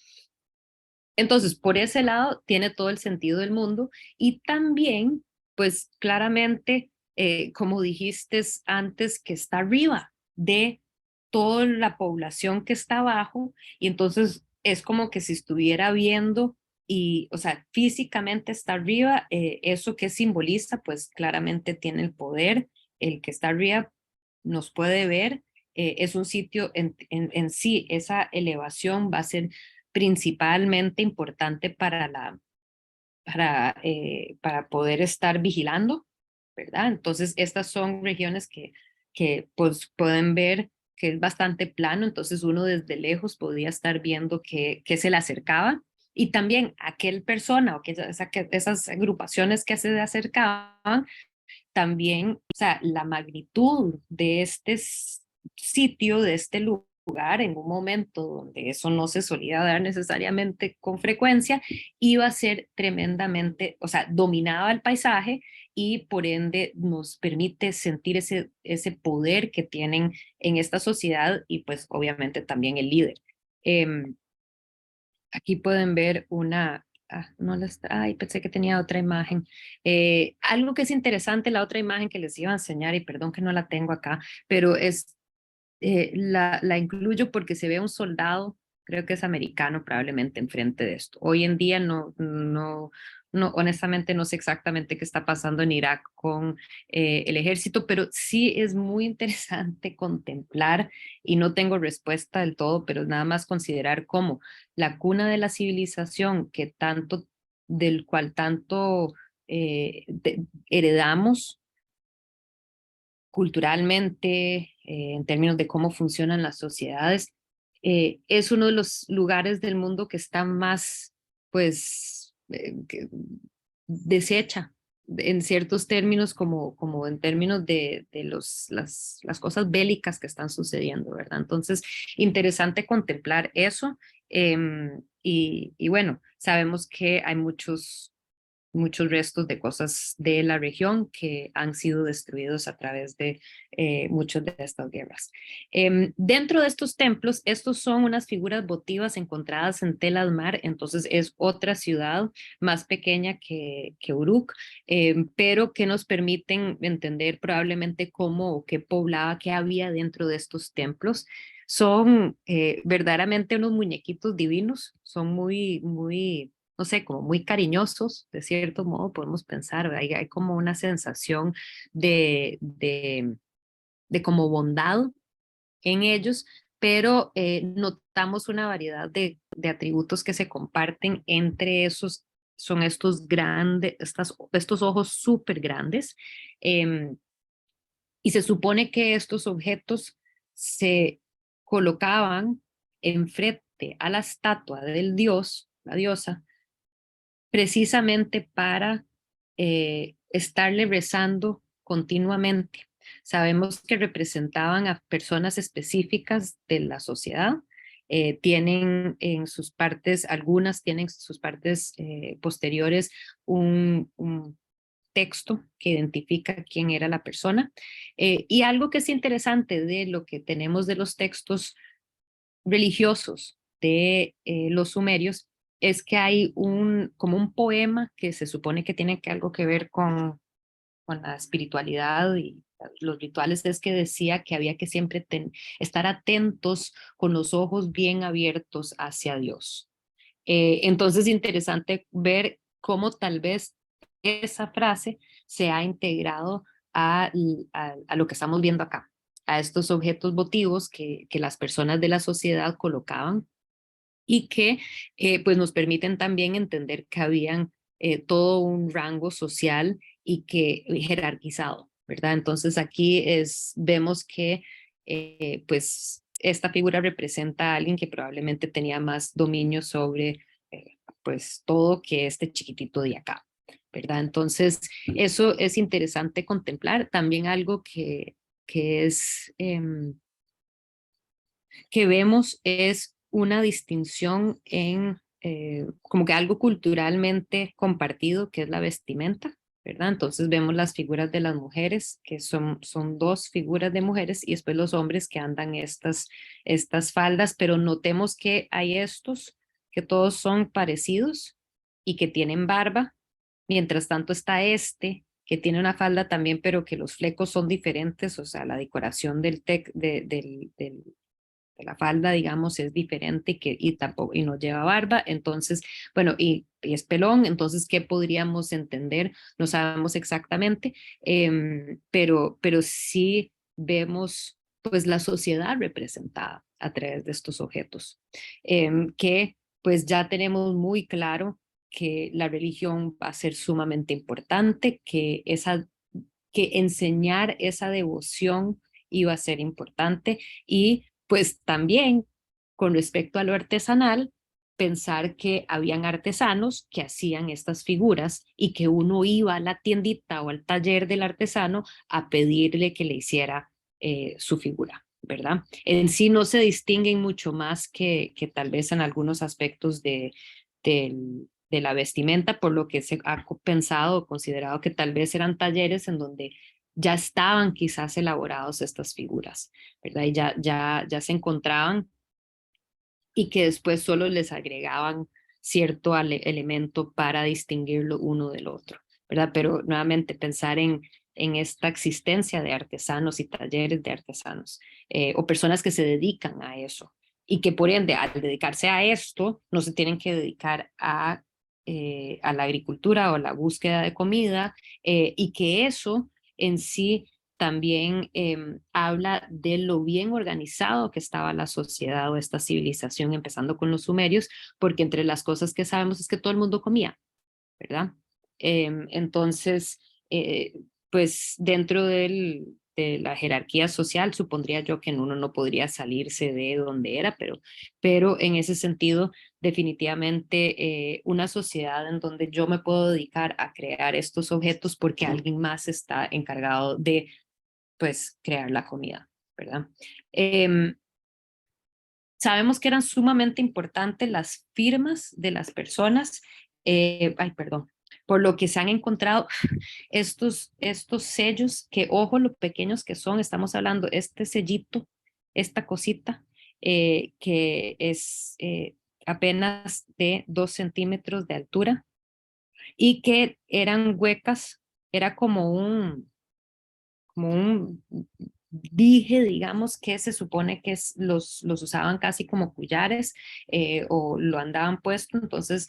Speaker 1: Entonces, por ese lado, tiene todo el sentido del mundo y también, pues claramente, como dijiste antes, que está arriba de toda la población que está abajo y entonces es como que si estuviera viendo y, o sea, físicamente está arriba, eso que simboliza, pues claramente tiene el poder, el que está arriba nos puede ver, es un sitio en sí, esa elevación va a ser principalmente importante para poder estar vigilando, ¿verdad? Entonces, estas son regiones que pues pueden ver que es bastante plano, entonces uno desde lejos podía estar viendo que se le acercaba y también aquel persona o esas agrupaciones que se le acercaban, también, o sea, la magnitud de este sitio, de este lugar, en un momento donde eso no se solía dar necesariamente con frecuencia, iba a ser tremendamente, o sea, dominaba el paisaje y por ende nos permite sentir ese poder que tienen en esta sociedad y pues obviamente también el líder. Aquí pueden ver no les, ay, pensé que tenía otra imagen. Algo que es interesante, la otra imagen que les iba a enseñar, y perdón que no la tengo acá, pero la incluyo porque se ve un soldado, creo que es americano probablemente enfrente de esto. Hoy en día no, honestamente no sé exactamente qué está pasando en Irak con el ejército, pero sí es muy interesante contemplar, y no tengo respuesta del todo, pero nada más considerar cómo la cuna de la civilización del cual tanto heredamos culturalmente, en términos de cómo funcionan las sociedades, es uno de los lugares del mundo que está más, pues, deshecha en ciertos términos, como en términos de las cosas bélicas que están sucediendo, ¿verdad? Entonces, interesante contemplar eso. Y bueno, sabemos que hay muchos muchos restos de cosas de la región que han sido destruidos a través de muchas de estas guerras. Dentro de estos templos, estos son unas figuras votivas encontradas en Tel Almar, entonces es otra ciudad más pequeña que Uruk, pero que nos permiten entender probablemente cómo o qué poblaba, qué había dentro de estos templos. Son verdaderamente unos muñequitos divinos, son muy, no sé, como muy cariñosos, de cierto modo podemos pensar, hay como una sensación de como bondad en ellos, pero notamos una variedad de atributos que se comparten entre esos, son estos grandes, estos ojos súper grandes, y se supone que estos objetos se colocaban enfrente a la estatua del dios, la diosa, precisamente para estarle rezando continuamente. Sabemos que representaban a personas específicas de la sociedad. Tienen en sus partes, algunas tienen sus partes posteriores un texto que identifica quién era la persona. Y algo que es interesante de lo que tenemos de los textos religiosos de los sumerios es que hay como un poema que se supone que tiene algo que ver con la espiritualidad y los rituales, es que decía que había que siempre estar atentos con los ojos bien abiertos hacia Dios. Entonces, interesante ver cómo tal vez esa frase se ha integrado a lo que estamos viendo acá, a estos objetos votivos que las personas de la sociedad colocaban y que pues nos permiten también entender que habían todo un rango social y que jerarquizado, ¿verdad? Entonces aquí vemos que pues esta figura representa a alguien que probablemente tenía más dominio sobre pues todo que este chiquitito de acá, ¿verdad? Entonces eso es interesante contemplar. También algo que es que vemos es una distinción en como que algo culturalmente compartido, que es la vestimenta, ¿verdad? Entonces vemos las figuras de las mujeres, que son dos figuras de mujeres, y después los hombres que andan estas faldas, pero notemos que hay estos, que todos son parecidos y que tienen barba, mientras tanto está este, que tiene una falda también, pero que los flecos son diferentes, o sea, la decoración de la falda, digamos, es diferente y no lleva barba, entonces, bueno, y es pelón, entonces, ¿qué podríamos entender? No sabemos exactamente, pero sí vemos pues la sociedad representada a través de estos objetos, que pues ya tenemos muy claro que la religión va a ser sumamente importante, que enseñar esa devoción iba a ser importante y pues también con respecto a lo artesanal, pensar que habían artesanos que hacían estas figuras y que uno iba a la tiendita o al taller del artesano a pedirle que le hiciera su figura, ¿verdad? En sí no se distinguen mucho más que tal vez en algunos aspectos de la vestimenta, por lo que se ha pensado o considerado que tal vez eran talleres en donde ya estaban quizás elaborados estas figuras, ¿verdad? Y ya se encontraban y que después solo les agregaban cierto elemento para distinguirlo uno del otro, ¿verdad? Pero nuevamente pensar en esta existencia de artesanos y talleres de artesanos o personas que se dedican a eso y que por ende al dedicarse a esto no se tienen que dedicar a la agricultura o a la búsqueda de comida y que eso en sí también habla de lo bien organizado que estaba la sociedad o esta civilización, empezando con los sumerios, porque entre las cosas que sabemos es que todo el mundo comía, ¿verdad? Entonces, pues dentro de la jerarquía social, supondría yo que uno no podría salirse de donde era, pero en ese sentido, definitivamente una sociedad en donde yo me puedo dedicar a crear estos objetos porque alguien más está encargado de pues crear la comida, ¿verdad? Sabemos que eran sumamente importantes las firmas de las personas, ay, perdón, por lo que se han encontrado estos sellos, que ojo lo pequeños que son, estamos hablando este sellito, esta cosita, que es apenas de 2 centímetros de altura y que eran huecas, era como un dije, digamos, que se supone que los usaban casi como collares o lo andaban puesto, entonces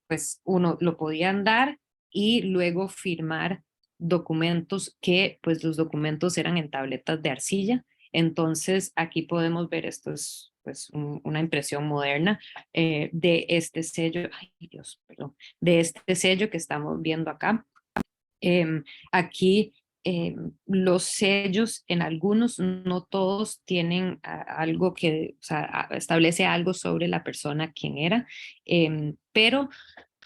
Speaker 1: pues uno lo podía andar y luego firmar documentos que pues los documentos eran en tabletas de arcilla. Entonces aquí podemos ver, esto es pues una impresión moderna de este sello, ay Dios, perdón, de este sello que estamos viendo acá. Aquí los sellos en algunos, no todos, tienen algo que, o sea, establece algo sobre la persona quién era, pero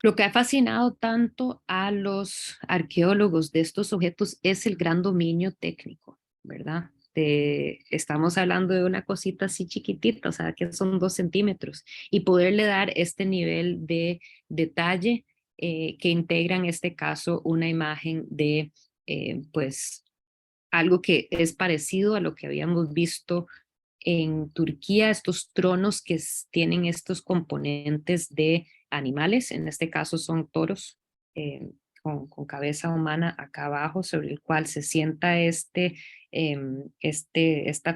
Speaker 1: lo que ha fascinado tanto a los arqueólogos de estos objetos es el gran dominio técnico, ¿verdad? Estamos hablando de una cosita así chiquitita, o sea, que son 2 centímetros, y poderle dar este nivel de detalle que integra en este caso una imagen de, pues, algo que es parecido a lo que habíamos visto en Turquía, estos tronos que tienen estos componentes de animales, en este caso son toros con cabeza humana acá abajo, sobre el cual se sienta esta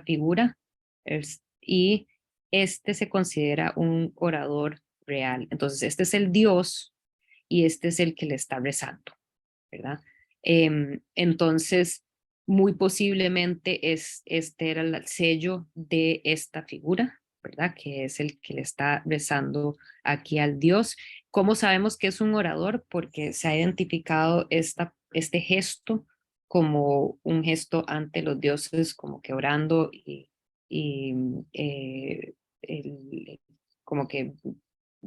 Speaker 1: figura, y este se considera un orador real. Entonces, este es el dios y este es el que le está rezando, ¿verdad? Entonces, muy posiblemente este era el sello de esta figura, ¿verdad? Que es el que le está rezando aquí al Dios. ¿Cómo sabemos que es un orador? Porque se ha identificado este gesto como un gesto ante los dioses, como que orando y como que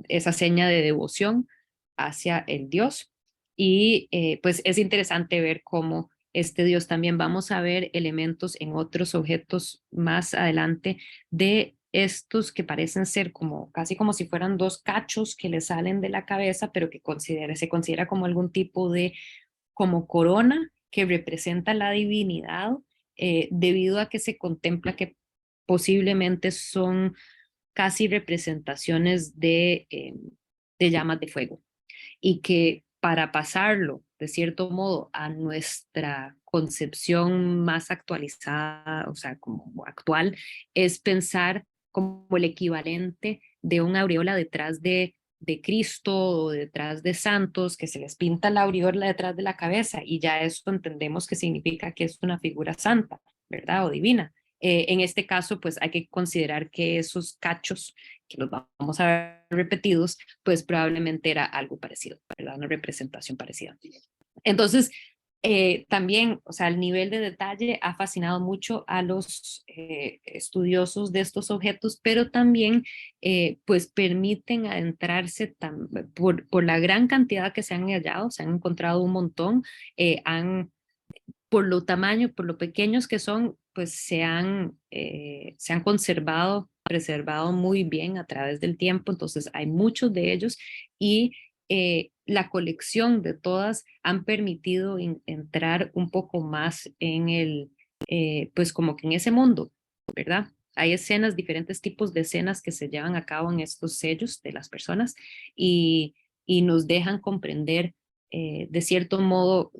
Speaker 1: esa seña de devoción hacia el Dios. Y pues es interesante ver cómo este Dios también vamos a ver elementos en otros objetos más adelante de estos que parecen ser como casi como si fueran 2 cachos que le salen de la cabeza, pero que se considera como algún tipo de como corona que representa la divinidad, debido a que se contempla que posiblemente son casi representaciones de llamas de fuego y que para pasarlo, de cierto modo, a nuestra concepción más actualizada, o sea, como actual, es pensar como el equivalente de una aureola detrás de Cristo o detrás de santos, que se les pinta la aureola detrás de la cabeza y ya eso entendemos que significa que es una figura santa, ¿verdad? O divina. En este caso, pues hay que considerar que esos cachos, que los vamos a ver repetidos, pues probablemente era algo parecido, ¿verdad? Una representación parecida. Entonces, también, o sea, el nivel de detalle ha fascinado mucho a los estudiosos de estos objetos, pero también, pues, permiten adentrarse por la gran cantidad que se han hallado, se han encontrado un montón, por lo tamaño, por lo pequeños que son, pues se han conservado, preservado muy bien a través del tiempo, entonces hay muchos de ellos y la colección de todas han permitido entrar un poco más en pues como que en ese mundo, ¿verdad? Hay escenas, diferentes tipos de escenas que se llevan a cabo en estos sellos de las personas y nos dejan comprender de cierto modo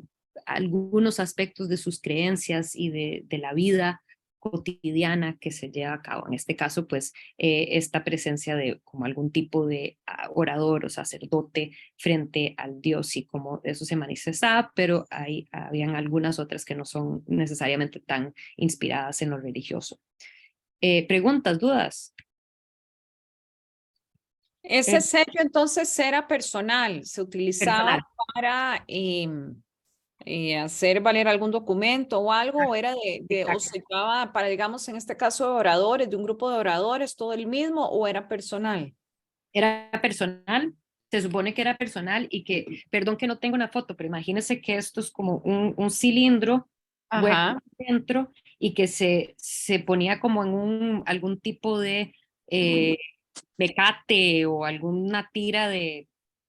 Speaker 1: algunos aspectos de sus creencias y de la vida cotidiana que se lleva a cabo. En este caso, pues, esta presencia de como algún tipo de orador o sacerdote frente al Dios y cómo eso se manifestaba, pero habían algunas otras que no son necesariamente tan inspiradas en lo religioso. ¿Preguntas, dudas?
Speaker 3: Ese sello entonces era personal, se utilizaba
Speaker 1: Personal.
Speaker 3: para hacer valer algún documento o algo, o era o
Speaker 1: Exacto.
Speaker 3: se llevaba para, digamos, en este caso, de oradores, de un grupo de oradores, todo el mismo, o era personal.
Speaker 1: Era personal, se supone que era personal y que, perdón que no tengo una foto, pero imagínense que esto es como un cilindro hueco
Speaker 3: Ajá.
Speaker 1: dentro y que se ponía como en algún tipo de mecate o alguna tira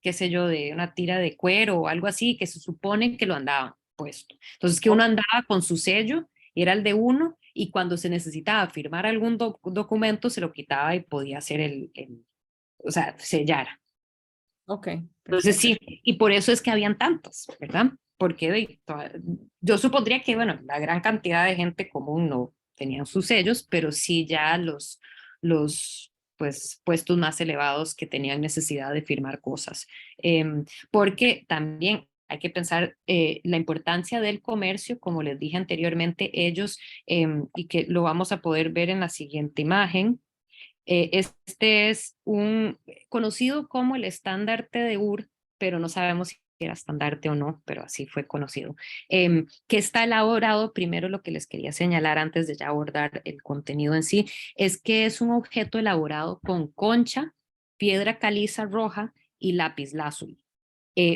Speaker 1: qué sé yo, de una tira de cuero o algo así, que se supone que lo andaban puesto. Entonces, que uno andaba con su sello, y era el de uno, y cuando se necesitaba firmar algún documento, se lo quitaba y podía hacer o sea, sellar.
Speaker 3: Ok,
Speaker 1: Entonces,
Speaker 3: perfecto.
Speaker 1: sí, y por eso es que habían tantas, ¿verdad? Porque yo supondría que, bueno, la gran cantidad de gente común no tenían sus sellos, pero sí ya los pues, puestos más elevados que tenían necesidad de firmar cosas. Porque también hay que pensar la importancia del comercio, como les dije anteriormente, ellos, y que lo vamos a poder ver en la siguiente imagen. Este es un conocido como el estandarte de Ur, pero no sabemos si era estandarte o no, pero así fue conocido. Que está elaborado, primero lo que les quería señalar antes de ya abordar el contenido en sí, es que es un objeto elaborado con concha, piedra caliza roja y lápiz lazuli.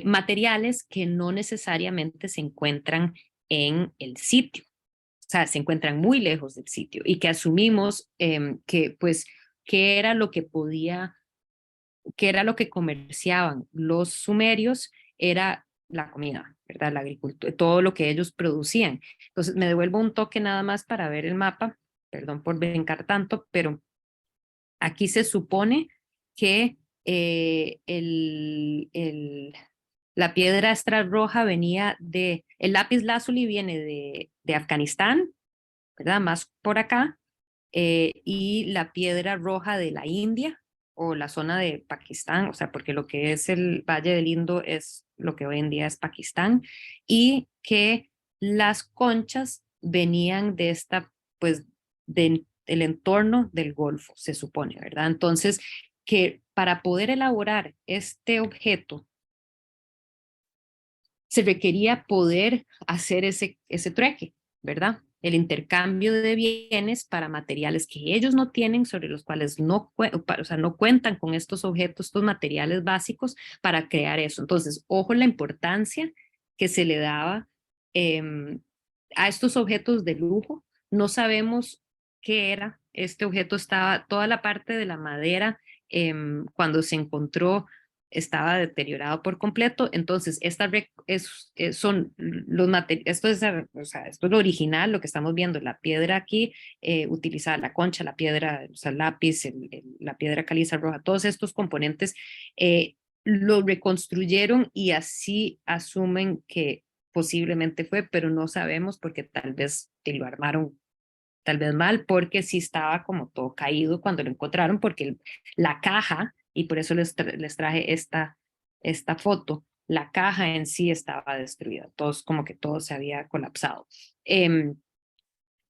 Speaker 1: Materiales que no necesariamente se encuentran en el sitio, o sea, se encuentran muy lejos del sitio y que asumimos que pues qué era lo que qué era lo que comerciaban los sumerios, era la comida, ¿verdad? La agricultura, todo lo que ellos producían. Entonces, me devuelvo un toque nada más para ver el mapa, perdón por brincar tanto, pero aquí se supone que la piedra astral roja venía el lápiz lazuli viene de Afganistán, ¿verdad? Más por acá, y la piedra roja de la India o la zona de Pakistán, o sea, porque lo que es el Valle del Indo es lo que hoy en día es Pakistán, y que las conchas venían de pues, del entorno del Golfo, se supone, ¿verdad? Entonces, que para poder elaborar este objeto, se requería poder hacer ese trueque, ¿verdad? El intercambio de bienes para materiales que ellos no tienen, sobre los cuales o sea, no cuentan con estos objetos, estos materiales básicos para crear eso. Entonces, ojo la importancia que se le daba eh, a estos objetos de lujo. No sabemos qué era. Este objeto estaba, toda la parte de la madera, cuando se encontró, estaba deteriorado por completo. Entonces, son los materiales, o sea, esto es lo original, lo que estamos viendo, la piedra aquí, utilizada la concha, la piedra, o sea, el lápiz, la piedra caliza roja, todos estos componentes lo reconstruyeron y así asumen que posiblemente fue, pero no sabemos porque tal vez lo armaron tal vez mal, porque sí estaba como todo caído cuando lo encontraron, porque la caja, y por eso les traje esta foto, la caja en sí estaba destruida, todos como que todo se había colapsado.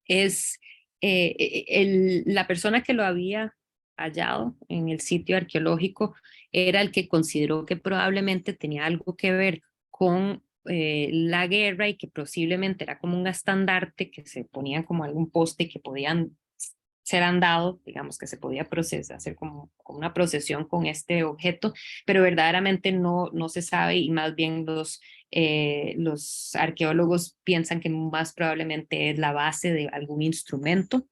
Speaker 1: Es la persona que lo había hallado en el sitio arqueológico era el que consideró que probablemente tenía algo que ver con la guerra y que posiblemente era como un estandarte que se ponían como algún poste que podían ser andado, digamos que se podía hacer como una procesión con este objeto, pero verdaderamente no se sabe y más bien los arqueólogos piensan que más probablemente es la base de algún instrumento,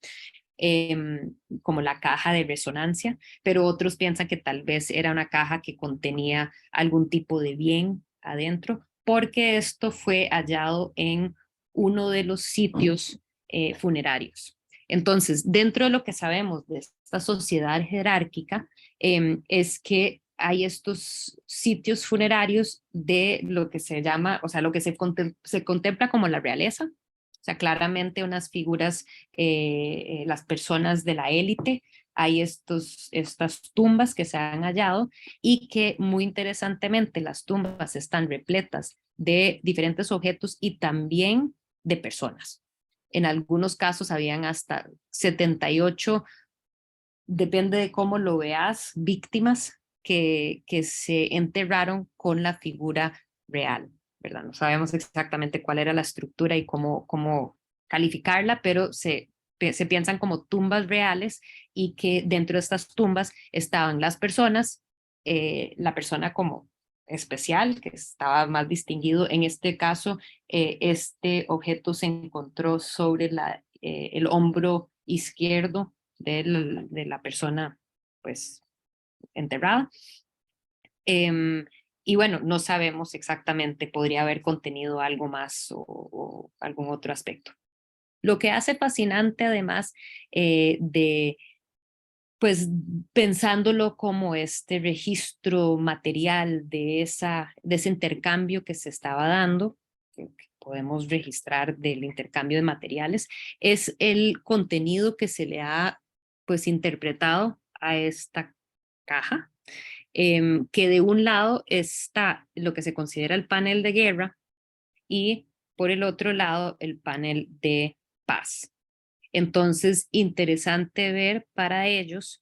Speaker 1: como la caja de resonancia, pero otros piensan que tal vez era una caja que contenía algún tipo de bien adentro, porque esto fue hallado en uno de los sitios funerarios. Entonces, dentro de lo que sabemos de esta sociedad jerárquica, es que hay estos sitios funerarios de lo que se llama, o sea, lo que se contempla como la realeza, o sea, claramente unas figuras, las personas de la élite, hay estas tumbas que se han hallado y que muy interesantemente las tumbas están repletas de diferentes objetos y también de personas. En algunos casos habían hasta 78, depende de cómo lo veas, víctimas que se enterraron con la figura real, ¿verdad? No sabemos exactamente cuál era la estructura y cómo calificarla, pero se piensan como tumbas reales y que dentro de estas tumbas estaban las personas, la persona como especial, que estaba más distinguido. En este caso, este objeto se encontró sobre el hombro izquierdo de la persona pues enterrada. Y bueno, no sabemos exactamente, podría haber contenido algo más o algún otro aspecto. Lo que hace fascinante además pues pensándolo como este registro material de ese intercambio que se estaba dando, que podemos registrar del intercambio de materiales, es el contenido que se le ha pues interpretado a esta caja, que de un lado está lo que se considera el panel de guerra y por el otro lado el panel de paz. Entonces, interesante ver para ellos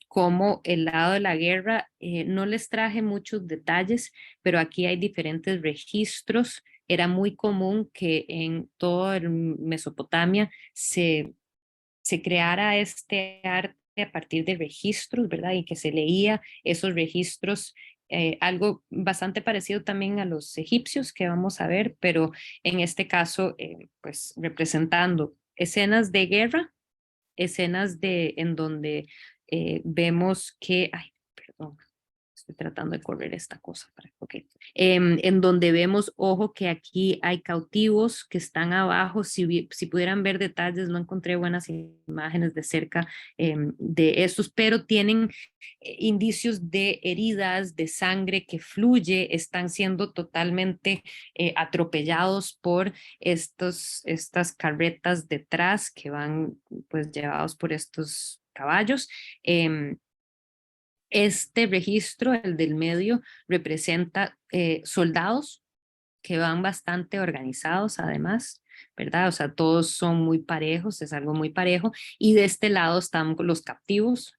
Speaker 1: cómo el lado de la guerra, no les traje muchos detalles, pero aquí hay diferentes registros. Era muy común que en toda Mesopotamia se creara este arte a partir de registros, ¿verdad? Y que se leía esos registros, algo bastante parecido también a los egipcios que vamos a ver, pero en este caso, pues representando escenas de guerra, escenas en donde vemos que, ay, perdón, estoy tratando de correr esta cosa. Okay. En donde vemos, ojo, que aquí hay cautivos que están abajo. Si pudieran ver detalles, no encontré buenas imágenes de cerca de estos, pero tienen indicios de heridas, de sangre que fluye, están siendo totalmente atropellados por estas carretas detrás que van pues llevados por estos caballos. Este registro, el del medio, representa soldados que van bastante organizados además, ¿verdad? O sea, todos son muy parejos, es algo muy parejo. Y de este lado están los captivos,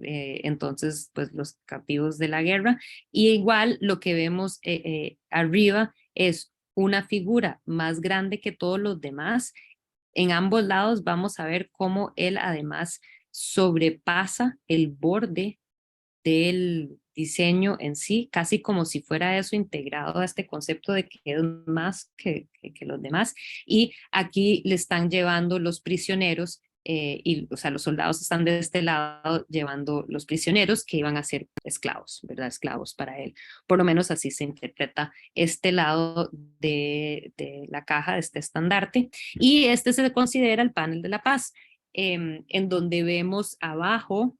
Speaker 1: entonces, pues los captivos de la guerra. Y igual lo que vemos arriba es una figura más grande que todos los demás. En ambos lados vamos a ver cómo él además sobrepasa el borde del diseño en sí, casi como si fuera eso integrado a este concepto de que es más que los demás. Y aquí le están llevando los prisioneros, o sea, los soldados están de este lado llevando los prisioneros que iban a ser esclavos, ¿verdad? Esclavos para él. Por lo menos así se interpreta este lado de la caja, de este estandarte. Y este se considera el panel de la paz, en donde vemos abajo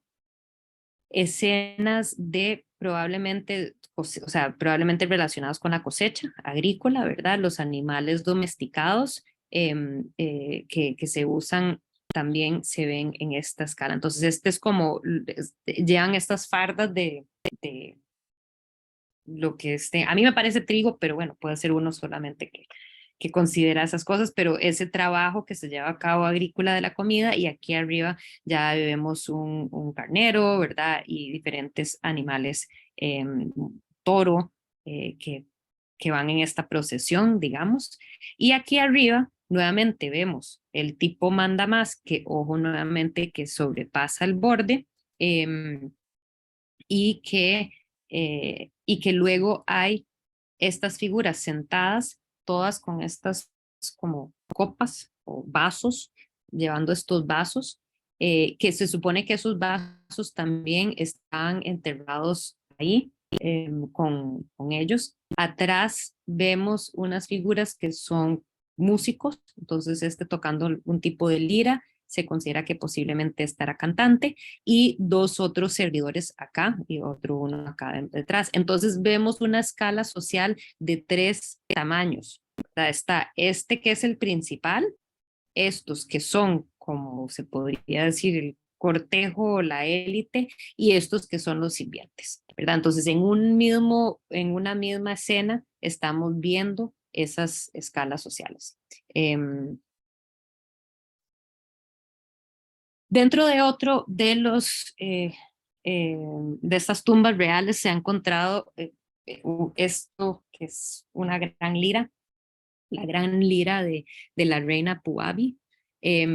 Speaker 1: escenas de probablemente, o sea, probablemente relacionados con la cosecha agrícola, ¿verdad? Los animales domesticados que se usan también se ven en esta escala. Entonces, este es como, llevan estas fardas de lo que a mí me parece trigo, pero bueno, puede ser uno solamente que considera esas cosas, pero ese trabajo que se lleva a cabo agrícola de la comida y aquí arriba ya vemos un carnero, ¿verdad? Y diferentes animales, toro, que van en esta procesión, digamos. Y aquí arriba nuevamente vemos el tipo manda más, que ojo nuevamente que sobrepasa el borde y que luego hay estas figuras sentadas, todas con estas como copas o vasos, llevando estos vasos, que se supone que esos vasos también están enterrados ahí con ellos. Atrás vemos unas figuras que son músicos, entonces tocando un tipo de lira, se considera que posiblemente estará cantante, y dos otros servidores acá y uno acá detrás. Entonces vemos una escala social de 3 tamaños. Está este que es el principal, estos que son, como se podría decir, el cortejo o la élite, y estos que son los sirvientes, ¿verdad? Entonces en una misma escena estamos viendo esas escalas sociales. Dentro de otro de de estas tumbas reales se ha encontrado esto que es una gran lira, la gran lira de la reina Puabi.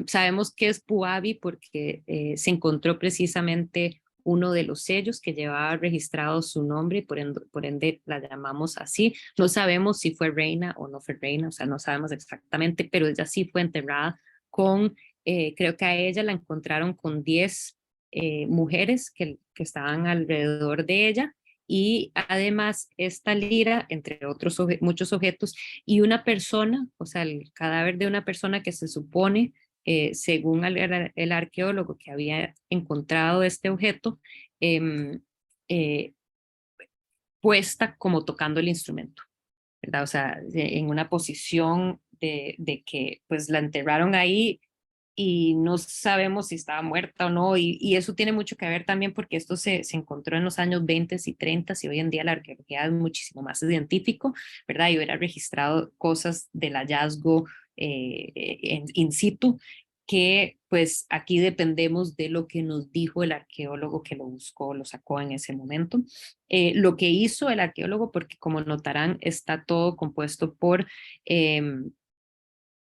Speaker 1: Sabemos que es Puabi porque se encontró precisamente uno de los sellos que llevaba registrado su nombre y por ende la llamamos así. No sabemos si fue reina o no fue reina, o sea, no sabemos exactamente, pero ella sí fue enterrada con, creo que a ella la encontraron con 10 mujeres que estaban alrededor de ella, y además esta lira, entre otros muchos objetos, y una persona, o sea, el cadáver de una persona que se supone, según el arqueólogo que había encontrado este objeto, eh, puesta como tocando el instrumento, ¿verdad? O sea, en una posición de que pues la enterraron ahí y no sabemos si estaba muerta o no, y eso tiene mucho que ver también porque esto se encontró en los años 20 y 30 y hoy en día la arqueología es muchísimo más científico, ¿verdad? Y hubiera registrado cosas del hallazgo in situ, que pues aquí dependemos de lo que nos dijo el arqueólogo que lo buscó, lo sacó en ese momento. Lo que hizo el arqueólogo, porque como notarán, está todo compuesto por...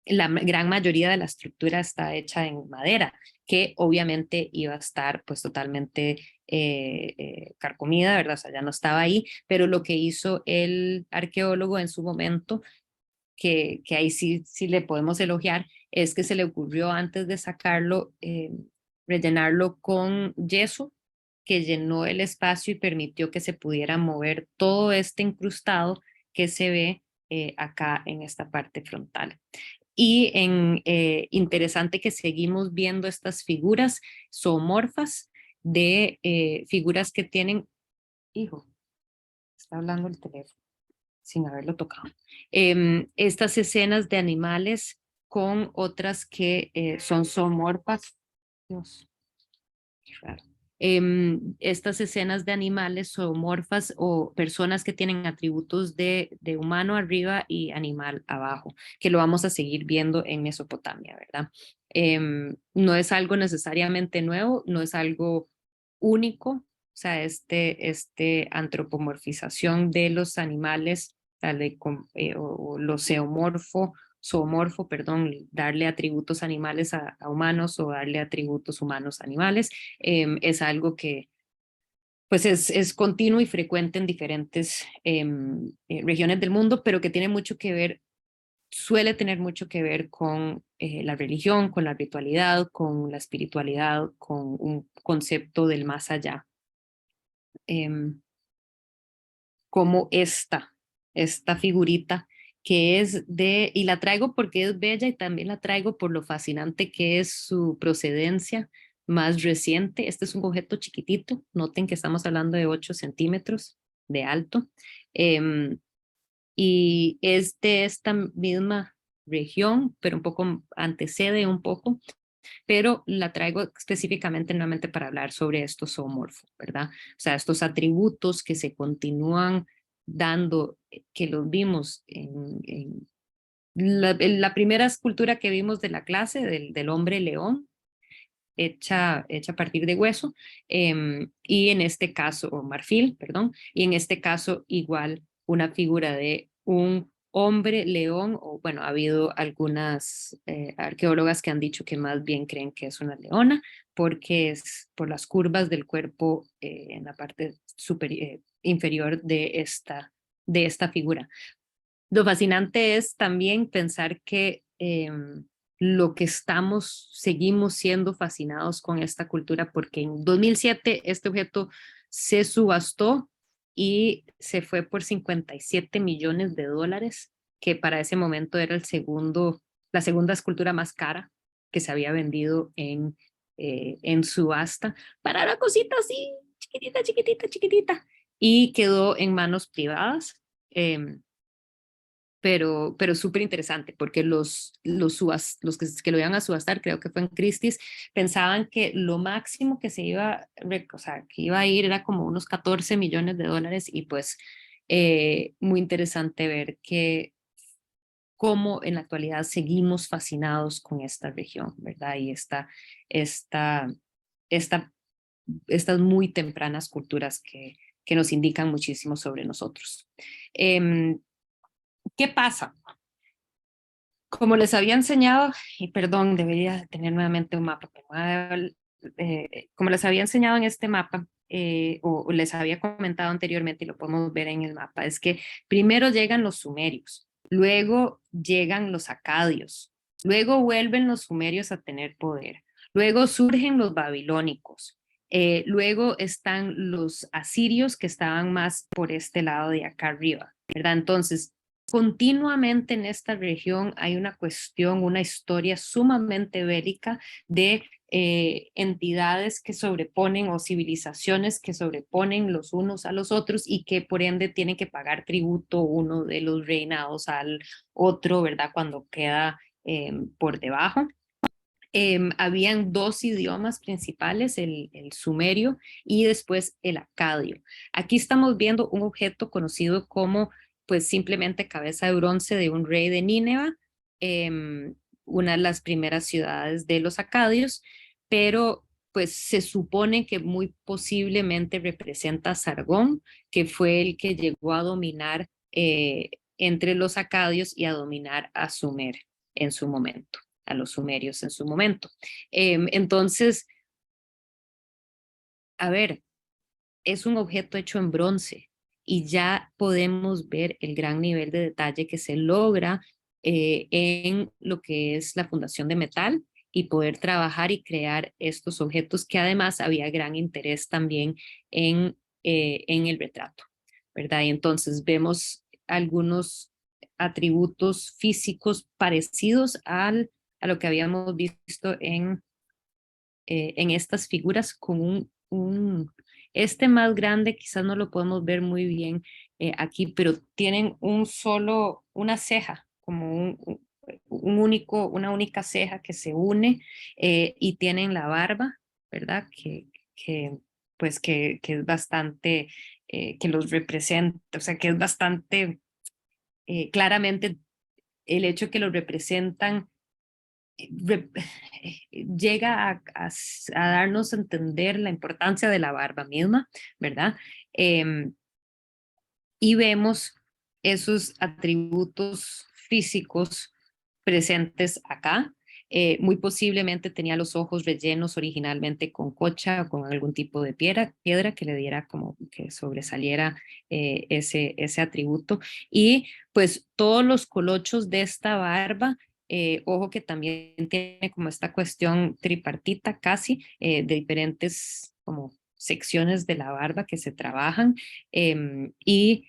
Speaker 1: la gran mayoría de la estructura está hecha en madera, que obviamente iba a estar pues totalmente carcomida, ¿verdad? O sea, ya no estaba ahí, pero lo que hizo el arqueólogo en su momento, que ahí sí le podemos elogiar, es que se le ocurrió antes de sacarlo, rellenarlo con yeso, que llenó el espacio y permitió que se pudiera mover todo este incrustado que se ve acá en esta parte frontal. Y interesante que seguimos viendo estas figuras zoomorfas de figuras que tienen, hijo, está hablando el teléfono sin haberlo tocado, estas escenas de animales con otras que son zoomorfas. Dios, qué raro. Estas escenas de animales zoomorfas o personas que tienen atributos de humano arriba y animal abajo, que lo vamos a seguir viendo en Mesopotamia, ¿verdad? No es algo necesariamente nuevo, no es algo único, o sea, antropomorfización de los animales, o lo zoomorfo, perdón, darle atributos animales a humanos o darle atributos humanos a animales, es algo que pues es continuo y frecuente en diferentes regiones del mundo, pero que tiene mucho que ver, suele tener mucho que ver con la religión, con la ritualidad, con la espiritualidad, con un concepto del más allá. Como esta figurita que es y la traigo porque es bella y también la traigo por lo fascinante que es su procedencia más reciente. Este es un objeto chiquitito, noten que estamos hablando de 8 centímetros de alto, y es de esta misma región, pero un poco antecede un poco, pero la traigo específicamente nuevamente para hablar sobre estos zoomorfos, ¿verdad? O sea, estos atributos que se continúan dando, que los vimos en la primera escultura que vimos de la clase, del hombre león, hecha a partir de hueso, y en este caso, o marfil, perdón, y en este caso igual una figura de un hombre león, o bueno, ha habido algunas arqueólogas que han dicho que más bien creen que es una leona, porque es por las curvas del cuerpo en la parte inferior de esta figura. Lo fascinante es también pensar que lo que seguimos siendo fascinados con esta cultura, porque en 2007 este objeto se subastó y se fue por $57 millones, que para ese momento era la segunda escultura más cara que se había vendido en subasta, para una cosita así, chiquitita, chiquitita, chiquitita, y quedó en manos privadas. Pero súper interesante porque los que lo iban a subastar, creo que fue en Christie's, pensaban que lo máximo que o sea, que iba a ir era como unos $14 millones, y pues muy interesante ver que cómo en la actualidad seguimos fascinados con esta región, ¿verdad? Y esta, esta, estas muy tempranas culturas que nos indican muchísimo sobre nosotros. ¿Qué pasa? Como les había enseñado, y perdón, debería tener nuevamente un mapa, pero como les había enseñado en este mapa, o les había comentado anteriormente y lo podemos ver en el mapa, es que primero llegan los sumerios, luego llegan los acadios, luego vuelven los sumerios a tener poder, luego surgen los babilónicos, Luego están los asirios que estaban más por este lado de acá arriba, ¿verdad? Entonces, continuamente en esta región hay una cuestión, una historia sumamente bélica de entidades que sobreponen o civilizaciones que sobreponen los unos a los otros y que por ende tienen que pagar tributo uno de los reinados al otro, ¿verdad? Cuando queda por debajo. Habían dos idiomas principales, el sumerio y después el acadio. Aquí estamos viendo un objeto conocido como pues simplemente cabeza de bronce de un rey de Nínive, una de las primeras ciudades de los acadios, pero pues se supone que muy posiblemente representa a Sargón, que fue el que llegó a dominar entre los acadios y a dominar a Sumer en su momento, a los sumerios en su momento. Entonces, a ver, es un objeto hecho en bronce y ya podemos ver el gran nivel de detalle que se logra en lo que es la fundación de metal y poder trabajar y crear estos objetos que además había gran interés también en el retrato, ¿verdad? Y entonces vemos algunos atributos físicos parecidos a lo que habíamos visto en estas figuras con este más grande, quizás no lo podemos ver muy bien aquí, pero tienen una ceja, como una única ceja que se une y tienen la barba, ¿verdad? Pues que es bastante, que los representa, o sea, que es bastante claramente el hecho que los representan llega a darnos a entender la importancia de la barba misma, ¿verdad? Y vemos esos atributos físicos presentes acá. Muy posiblemente tenía los ojos rellenos originalmente con cocha o con algún tipo de piedra que le diera como que sobresaliera ese atributo. Y pues todos los colochos de esta barba, ojo que también tiene como esta cuestión tripartita casi, de diferentes como secciones de la barba que se trabajan y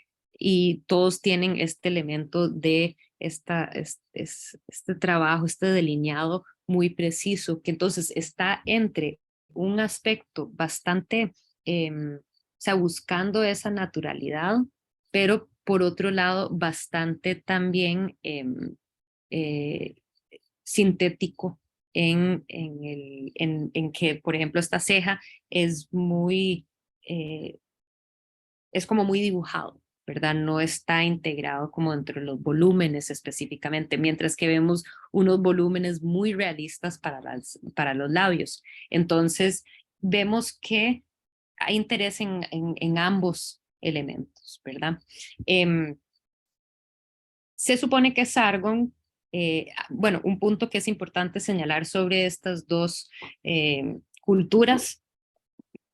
Speaker 1: todos tienen este elemento de este trabajo, este delineado muy preciso, que entonces está entre un aspecto bastante, o sea, buscando esa naturalidad, pero por otro lado, bastante también eh, sintético en que, por ejemplo, esta ceja es eh, es como muy dibujado, ¿verdad? No está integrado como dentro de los volúmenes específicamente, mientras que vemos unos volúmenes muy realistas para los labios. Entonces, vemos que hay interés en ambos elementos, ¿verdad? Se supone que Sargon, bueno, un punto que es importante señalar sobre estas dos culturas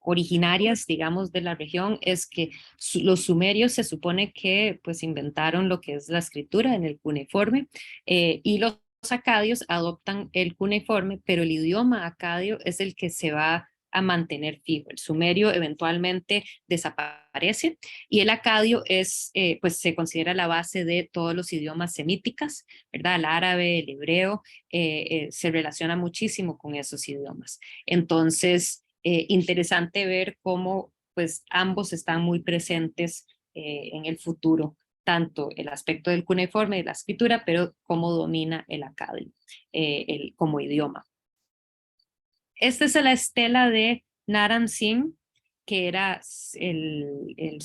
Speaker 1: originarias, digamos, de la región, es que los sumerios se supone que pues inventaron lo que es la escritura en el cuneiforme y los acadios adoptan el cuneiforme, pero el idioma acadio es el que se va a mantener fijo. El sumerio eventualmente desaparece y el acadio pues se considera la base de todos los idiomas semíticas, ¿verdad? El árabe, el hebreo, se relaciona muchísimo con esos idiomas. Entonces, interesante ver cómo pues ambos están muy presentes en el futuro, tanto el aspecto del cuneiforme de la escritura, pero cómo domina el acadio como idioma. Esta es la estela de Naram Sin, que era el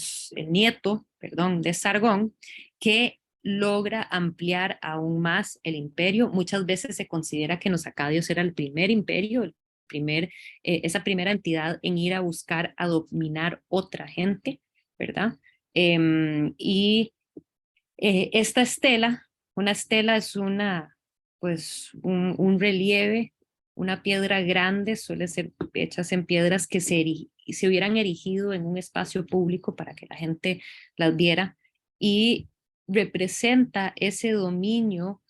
Speaker 1: nieto, perdón, de Sargón, que logra ampliar aún más el imperio. Muchas veces se considera que los acadios era el primer imperio, esa primera entidad en ir a buscar a dominar otra gente, ¿verdad? Y esta estela, una estela es pues un relieve, una piedra grande, suele ser hechas en piedras que se hubieran erigido en un espacio público para que la gente las viera y representa ese dominio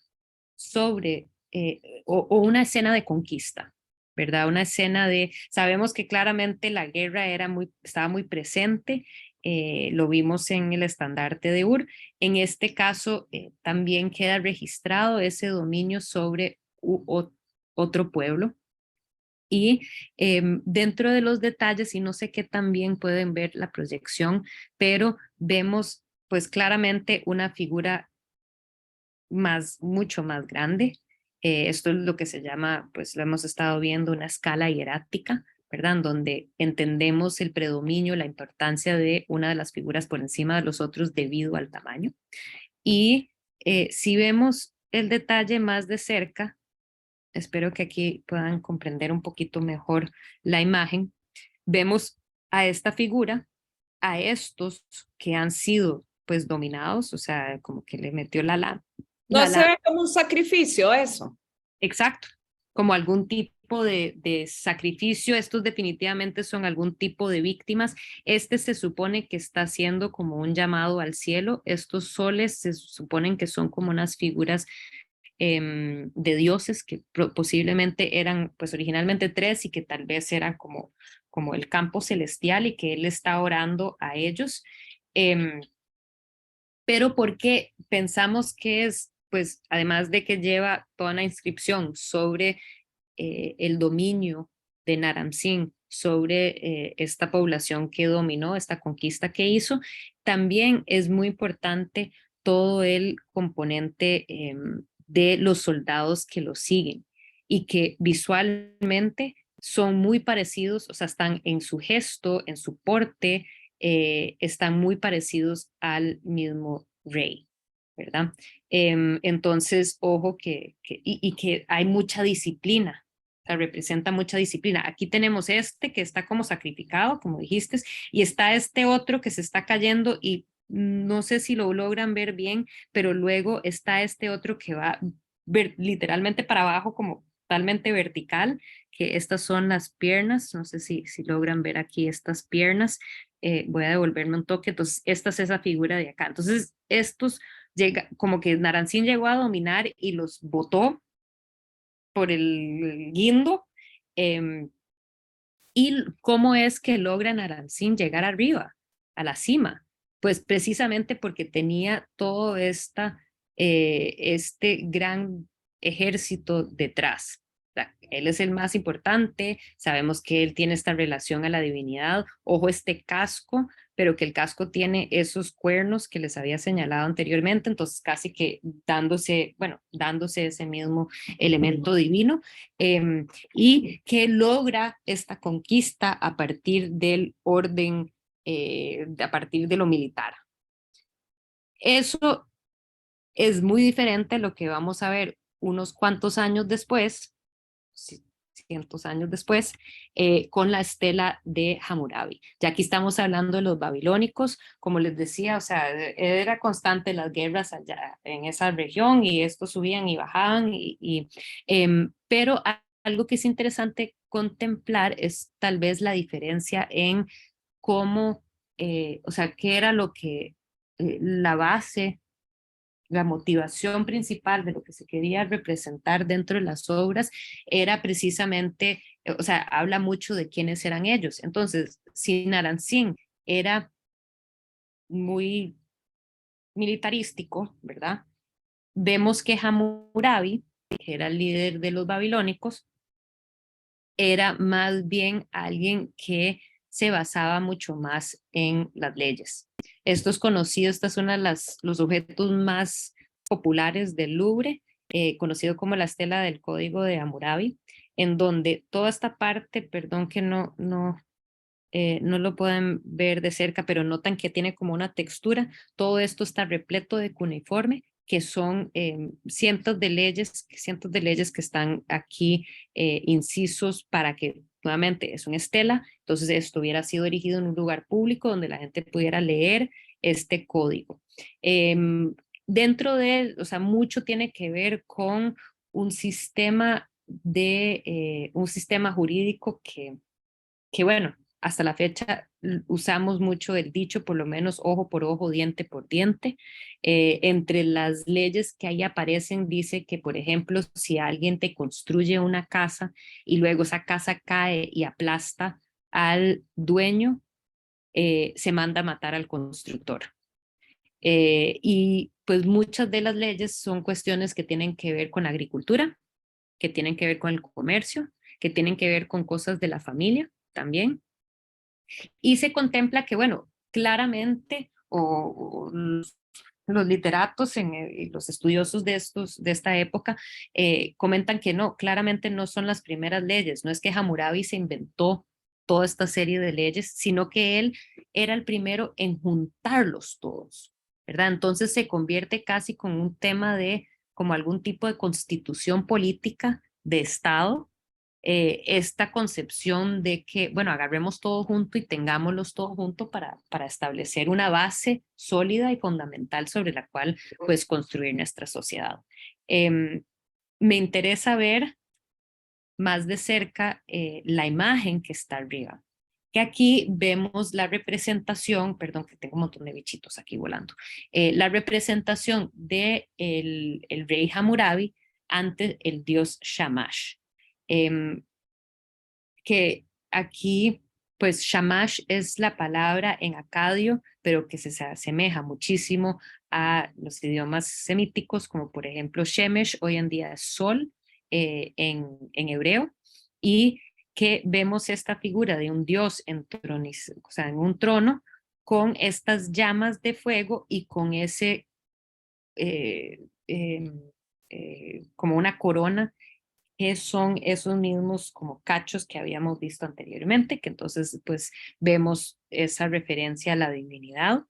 Speaker 1: sobre o una escena de conquista, ¿verdad? Una escena de, sabemos que claramente la guerra estaba muy presente, lo vimos en el estandarte de Ur. En este caso también queda registrado ese dominio sobre otro pueblo. Y dentro de los detalles, y no sé qué tan bien pueden ver la proyección, pero vemos pues claramente una figura mucho más grande. Esto es lo que se llama, pues lo hemos estado viendo, una escala hierática, ¿verdad? Donde entendemos el predominio, la importancia de una de las figuras por encima de los otros debido al tamaño. Y si vemos el detalle más de cerca, espero que aquí puedan comprender un poquito mejor la imagen, vemos a esta figura, a estos que han sido pues dominados, o sea, como que le metió
Speaker 3: No se
Speaker 1: la
Speaker 3: ve como un sacrificio eso.
Speaker 1: exacto, como algún tipo de sacrificio. Estos definitivamente son algún tipo de víctimas. Este se supone que está haciendo como un llamado al cielo. Estos soles se suponen que son como unas figuras de dioses que posiblemente eran pues originalmente tres y que tal vez eran como el campo celestial y que él está orando a ellos. Pero porque pensamos que es, pues además de que lleva toda una inscripción sobre el dominio de Naram Sin sobre esta población que dominó, esta conquista que hizo, también es muy importante todo el componente de los soldados que lo siguen y que visualmente son muy parecidos, o sea, están en su gesto, en su porte, están muy parecidos al mismo rey, ¿verdad? Entonces, ojo y que hay mucha disciplina, o sea, representa mucha disciplina. Aquí tenemos este que está como sacrificado, como dijiste, y está este otro que se está cayendo y no sé si lo logran ver bien, pero luego está este otro que va literalmente para abajo, como totalmente vertical, que estas son las piernas, no sé si logran ver aquí estas piernas. Voy a devolverme un toque, entonces esta es esa figura de acá. Entonces estos como que Narancín llegó a dominar y los botó por el guindo. ¿Y cómo es que logra Narancín llegar arriba, a la cima? Pues precisamente porque tenía todo este gran ejército detrás. O sea, él es el más importante, sabemos que él tiene esta relación a la divinidad, ojo este casco, pero que el casco tiene esos cuernos que les había señalado anteriormente, entonces casi que dándose ese mismo elemento divino. Y que logra esta conquista a partir del orden, a partir de lo militar. Eso es muy diferente a lo que vamos a ver unos cuantos años después, cientos años después, con la estela de Hammurabi. Ya aquí estamos hablando de los babilónicos, como les decía, o sea, era constante las guerras allá en esa región y estos subían y bajaban, pero algo que es interesante contemplar es tal vez la diferencia en cómo, o sea, qué era lo que la base, la motivación principal de lo que se quería representar dentro de las obras era precisamente, o sea, habla mucho de quiénes eran ellos. Entonces, si Narancín era muy militarístico, ¿verdad? Vemos que Hammurabi, que era el líder de los babilónicos, era más bien alguien que se basaba mucho más en las leyes. Esto es conocido, esta es uno de los objetos más populares del Louvre, conocido como la estela del Código de Hammurabi, en donde toda esta parte, perdón que no lo pueden ver de cerca, pero notan que tiene como una textura, todo esto está repleto de cuneiforme, que son cientos de leyes que están aquí incisos para que nuevamente es una estela, entonces esto hubiera sido erigido en un lugar público donde la gente pudiera leer este código. Dentro de él, o sea, mucho tiene que ver con un sistema jurídico que bueno, hasta la fecha usamos mucho el dicho, por lo menos ojo por ojo, diente por diente. Entre las leyes que ahí aparecen dice que, por ejemplo, si alguien te construye una casa y luego esa casa cae y aplasta al dueño, se manda a matar al constructor. Y pues muchas de las leyes son cuestiones que tienen que ver con la agricultura, que tienen que ver con el comercio, que tienen que ver con cosas de la familia también. Y se contempla que, bueno, claramente, o los literatos y los estudiosos de esta época comentan que no, claramente no son las primeras leyes, no es que Hammurabi se inventó toda esta serie de leyes, sino que él era el primero en juntarlos todos, ¿verdad? Entonces se convierte casi como un tema de como algún tipo de constitución política de Estado, esta concepción de que, bueno, agarremos todo junto y tengámoslos todo junto para establecer una base sólida y fundamental sobre la cual pues construir nuestra sociedad. Me interesa ver más de cerca la imagen que está arriba, que aquí vemos la representación, perdón que tengo un montón de bichitos aquí volando, la representación de el rey Hammurabi ante el dios Shamash. Que aquí, pues Shamash es la palabra en acadio, pero que se asemeja muchísimo a los idiomas semíticos, como por ejemplo Shemesh, hoy en día es sol en hebreo, y que vemos esta figura de un dios o sea, en un trono con estas llamas de fuego y con ese, eh, eh, como una corona que son esos mismos como cachos que habíamos visto anteriormente, que entonces pues vemos esa referencia a la divinidad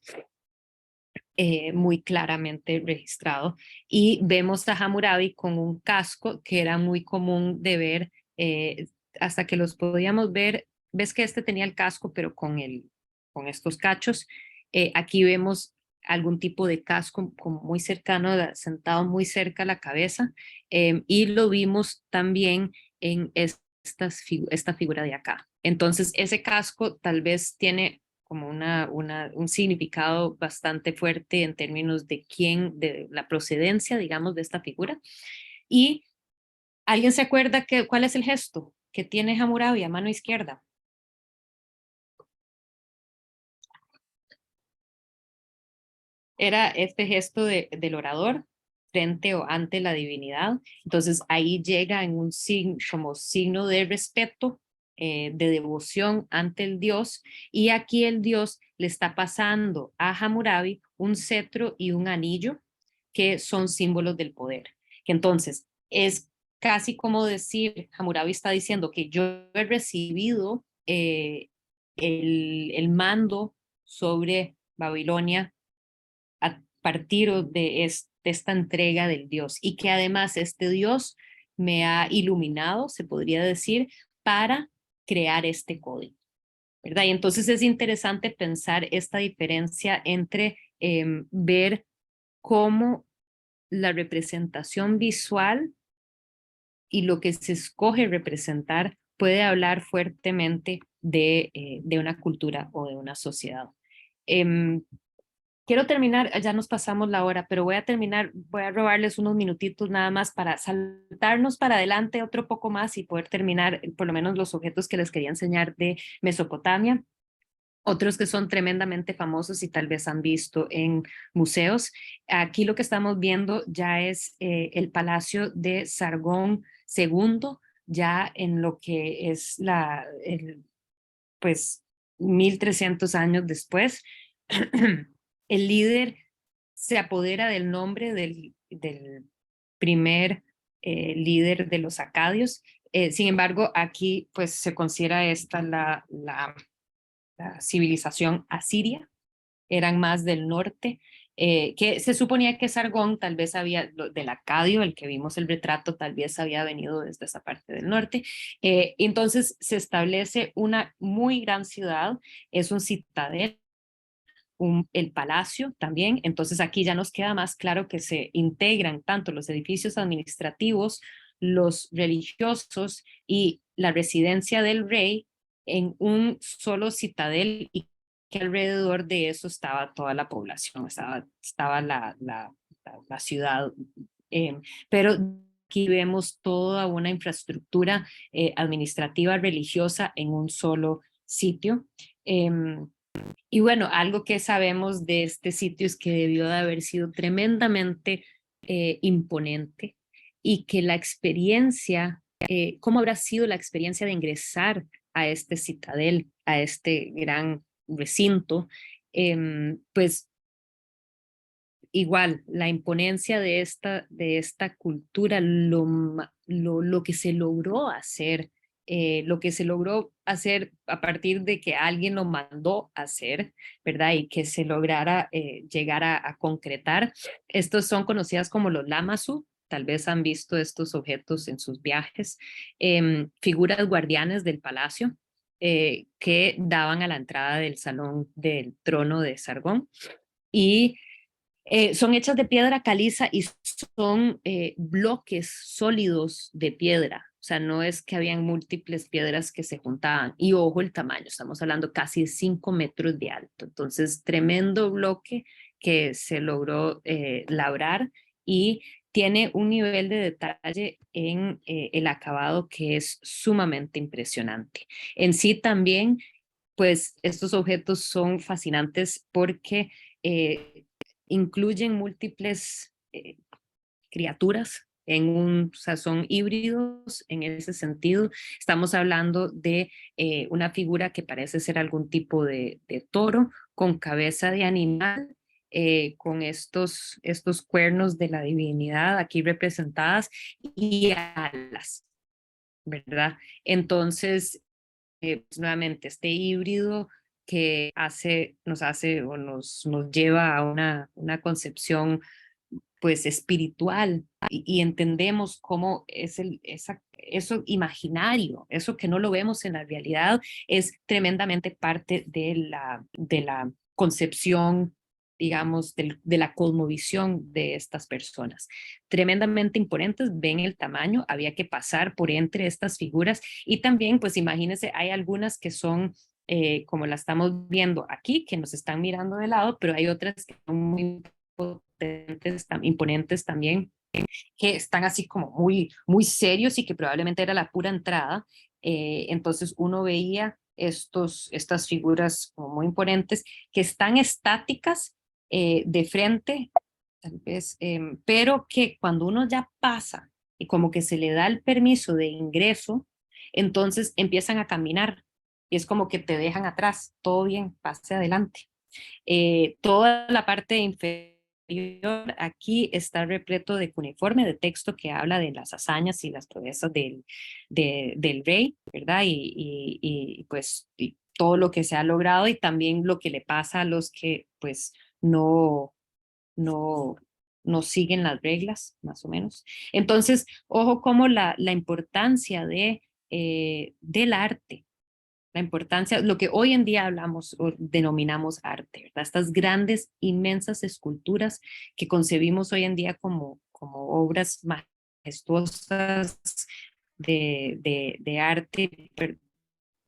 Speaker 1: muy claramente registrado, y vemos a Hammurabi con un casco que era muy común de ver hasta que los podíamos ver. Ves que este tenía el casco pero con estos cachos. Aquí vemos algún tipo de casco como muy cercano, sentado muy cerca a la cabeza, y lo vimos también en esta figura de acá. Entonces ese casco tal vez tiene como un significado bastante fuerte en términos de de la procedencia, digamos, de esta figura. ¿Y alguien se acuerda cuál es el gesto que tiene Hammurabi a mano izquierda? Era este gesto del orador frente o ante la divinidad. Entonces ahí llega en un signo, como signo de respeto, de devoción ante el dios, y aquí el dios le está pasando a Hammurabi un cetro y un anillo que son símbolos del poder. Entonces es casi como decir, Hammurabi está diciendo que yo he recibido el mando sobre Babilonia a partir de esta entrega del Dios, y que además este Dios me ha iluminado, se podría decir, para crear este código, ¿verdad? Y entonces es interesante pensar esta diferencia entre ver cómo la representación visual y lo que se escoge representar puede hablar fuertemente de una cultura o de una sociedad. Quiero terminar, ya nos pasamos la hora, pero voy a robarles unos minutitos nada más para saltarnos para adelante otro poco más y poder terminar por lo menos los objetos que les quería enseñar de Mesopotamia. Otros que son tremendamente famosos y tal vez han visto en museos. Aquí lo que estamos viendo ya es el Palacio de Sargón II, ya en lo que es pues 1300 años después. El líder se apodera del nombre del primer líder de los acadios. Sin embargo, aquí pues se considera esta la civilización asiria, eran más del norte, que se suponía que Sargón tal vez del acadio, el que vimos el retrato, tal vez había venido desde esa parte del norte. Entonces se establece una muy gran ciudad, es un citadel, el palacio también. Entonces aquí ya nos queda más claro que se integran tanto los edificios administrativos, los religiosos y la residencia del rey en un solo citadel y que alrededor de eso estaba toda la población, estaba la ciudad. Pero aquí vemos toda una infraestructura administrativa religiosa en un solo sitio. Y bueno, algo que sabemos de este sitio es que debió de haber sido tremendamente imponente y que la experiencia, ¿cómo habrá sido la experiencia de ingresar a este citadel, a este gran recinto? Pues igual, la imponencia de esta cultura, lo que se logró hacer, lo que se logró hacer a partir de que alguien lo mandó a hacer, ¿verdad? Y que se lograra llegar a concretar. Estos son conocidas como los lamasu. Tal vez han visto estos objetos en sus viajes, figuras guardianes del palacio que daban a la entrada del salón del trono de Sargón. Y son hechas de piedra caliza y son bloques sólidos de piedra. O sea, no es que habían múltiples piedras que se juntaban. Y ojo el tamaño, estamos hablando casi de 5 metros de alto. Entonces, tremendo bloque que se logró labrar y tiene un nivel de detalle en el acabado que es sumamente impresionante. En sí también, pues estos objetos son fascinantes porque incluyen múltiples criaturas o sea, son híbridos en ese sentido. Estamos hablando de una figura que parece ser algún tipo de toro con cabeza de animal, con estos cuernos de la divinidad aquí representadas y alas, ¿verdad? Entonces, pues, nuevamente, este híbrido que nos hace o nos lleva a una concepción pues espiritual y entendemos cómo es eso imaginario, eso que no lo vemos en la realidad, es tremendamente parte de la concepción, digamos, de la cosmovisión de estas personas. Tremendamente imponentes, ven el tamaño, había que pasar por entre estas figuras y también, pues imagínense, hay algunas que son como la estamos viendo aquí, que nos están mirando de lado, pero hay otras que son muy potentes, imponentes también, que están así como muy serios y que probablemente era la pura entrada. Entonces uno veía estas figuras como muy imponentes que están estáticas de frente, tal vez, pero que cuando uno ya pasa y como que se le da el permiso de ingreso, entonces empiezan a caminar y es como que te dejan atrás, todo bien, pase adelante. Toda la parte inferior aquí está repleto de cuneiforme, de texto que habla de las hazañas y las proezas del rey, ¿verdad? Pues y todo lo que se ha logrado y también lo que le pasa a los que pues no, no siguen las reglas, más o menos. Entonces, ojo como la importancia del arte, la importancia, lo que hoy en día hablamos o denominamos arte, ¿verdad? Estas grandes, inmensas esculturas que concebimos hoy en día como obras majestuosas de arte.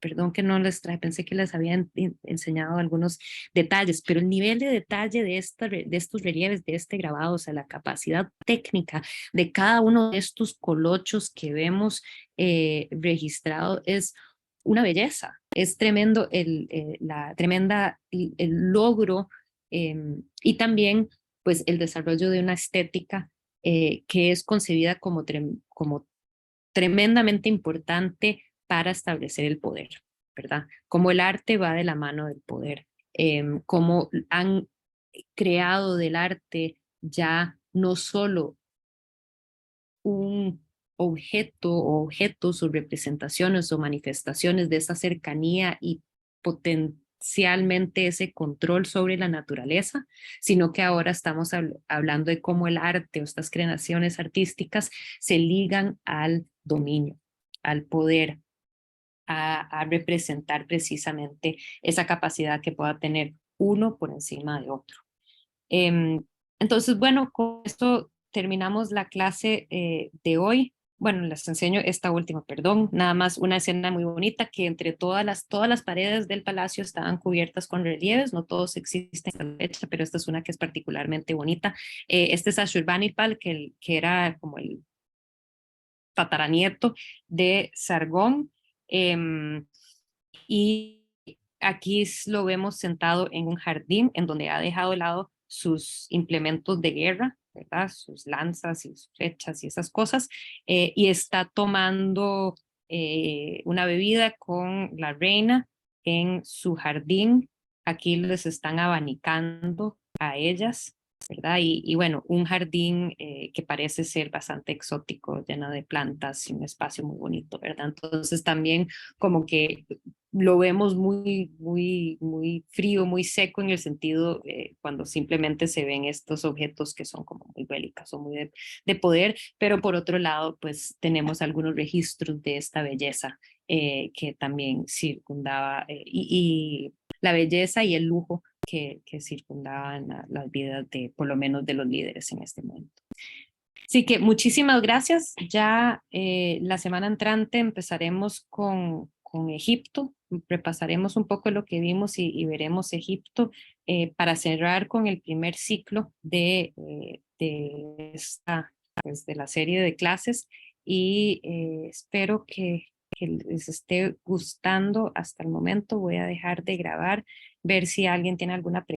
Speaker 1: Perdón que no les traje, pensé que les había enseñado algunos detalles, pero el nivel de detalle de estos relieves, de este grabado, o sea, la capacidad técnica de cada uno de estos colochos que vemos registrado es una belleza. Es tremendo el logro y también pues el desarrollo de una estética que es concebida como tremendamente importante para establecer el poder, ¿verdad? Como el arte va de la mano del poder, como han creado del arte ya no solo un objeto o objetos o representaciones o manifestaciones de esa cercanía y potencialmente ese control sobre la naturaleza, sino que ahora estamos hablando de cómo el arte o estas creaciones artísticas se ligan al dominio, al poder, a representar precisamente esa capacidad que pueda tener uno por encima de otro. Entonces, bueno, con esto terminamos la clase de hoy. bueno, les enseño esta última, perdón, nada más una escena muy bonita que entre todas las paredes del palacio estaban cubiertas con relieves, no todos existen a la fecha, pero esta es una que es particularmente bonita. Este es Ashurbanipal, que era como el tataranieto de Sargón, y aquí lo vemos sentado en un jardín en donde ha dejado de lado sus implementos de guerra, ¿verdad? Sus lanzas y sus flechas y esas cosas, y está tomando una bebida con la reina en su jardín. Aquí les están abanicando a ellas, ¿verdad? Y bueno, un jardín que parece ser bastante exótico, lleno de plantas y un espacio muy bonito, ¿verdad? Entonces también como que lo vemos muy frío, muy seco en el sentido cuando simplemente se ven estos objetos que son como muy bélicos o muy de poder, pero por otro lado, pues tenemos algunos registros de esta belleza que también circundaba y la belleza y el lujo que circundaban las vidas de, por lo menos, de los líderes en este momento. Así que muchísimas gracias. Ya la semana entrante empezaremos con Egipto. Repasaremos un poco lo que vimos y veremos Egipto para cerrar con el primer ciclo pues, de la serie de clases. Y espero que les esté gustando hasta el momento. Voy a dejar de grabar, ver si alguien tiene alguna pregunta.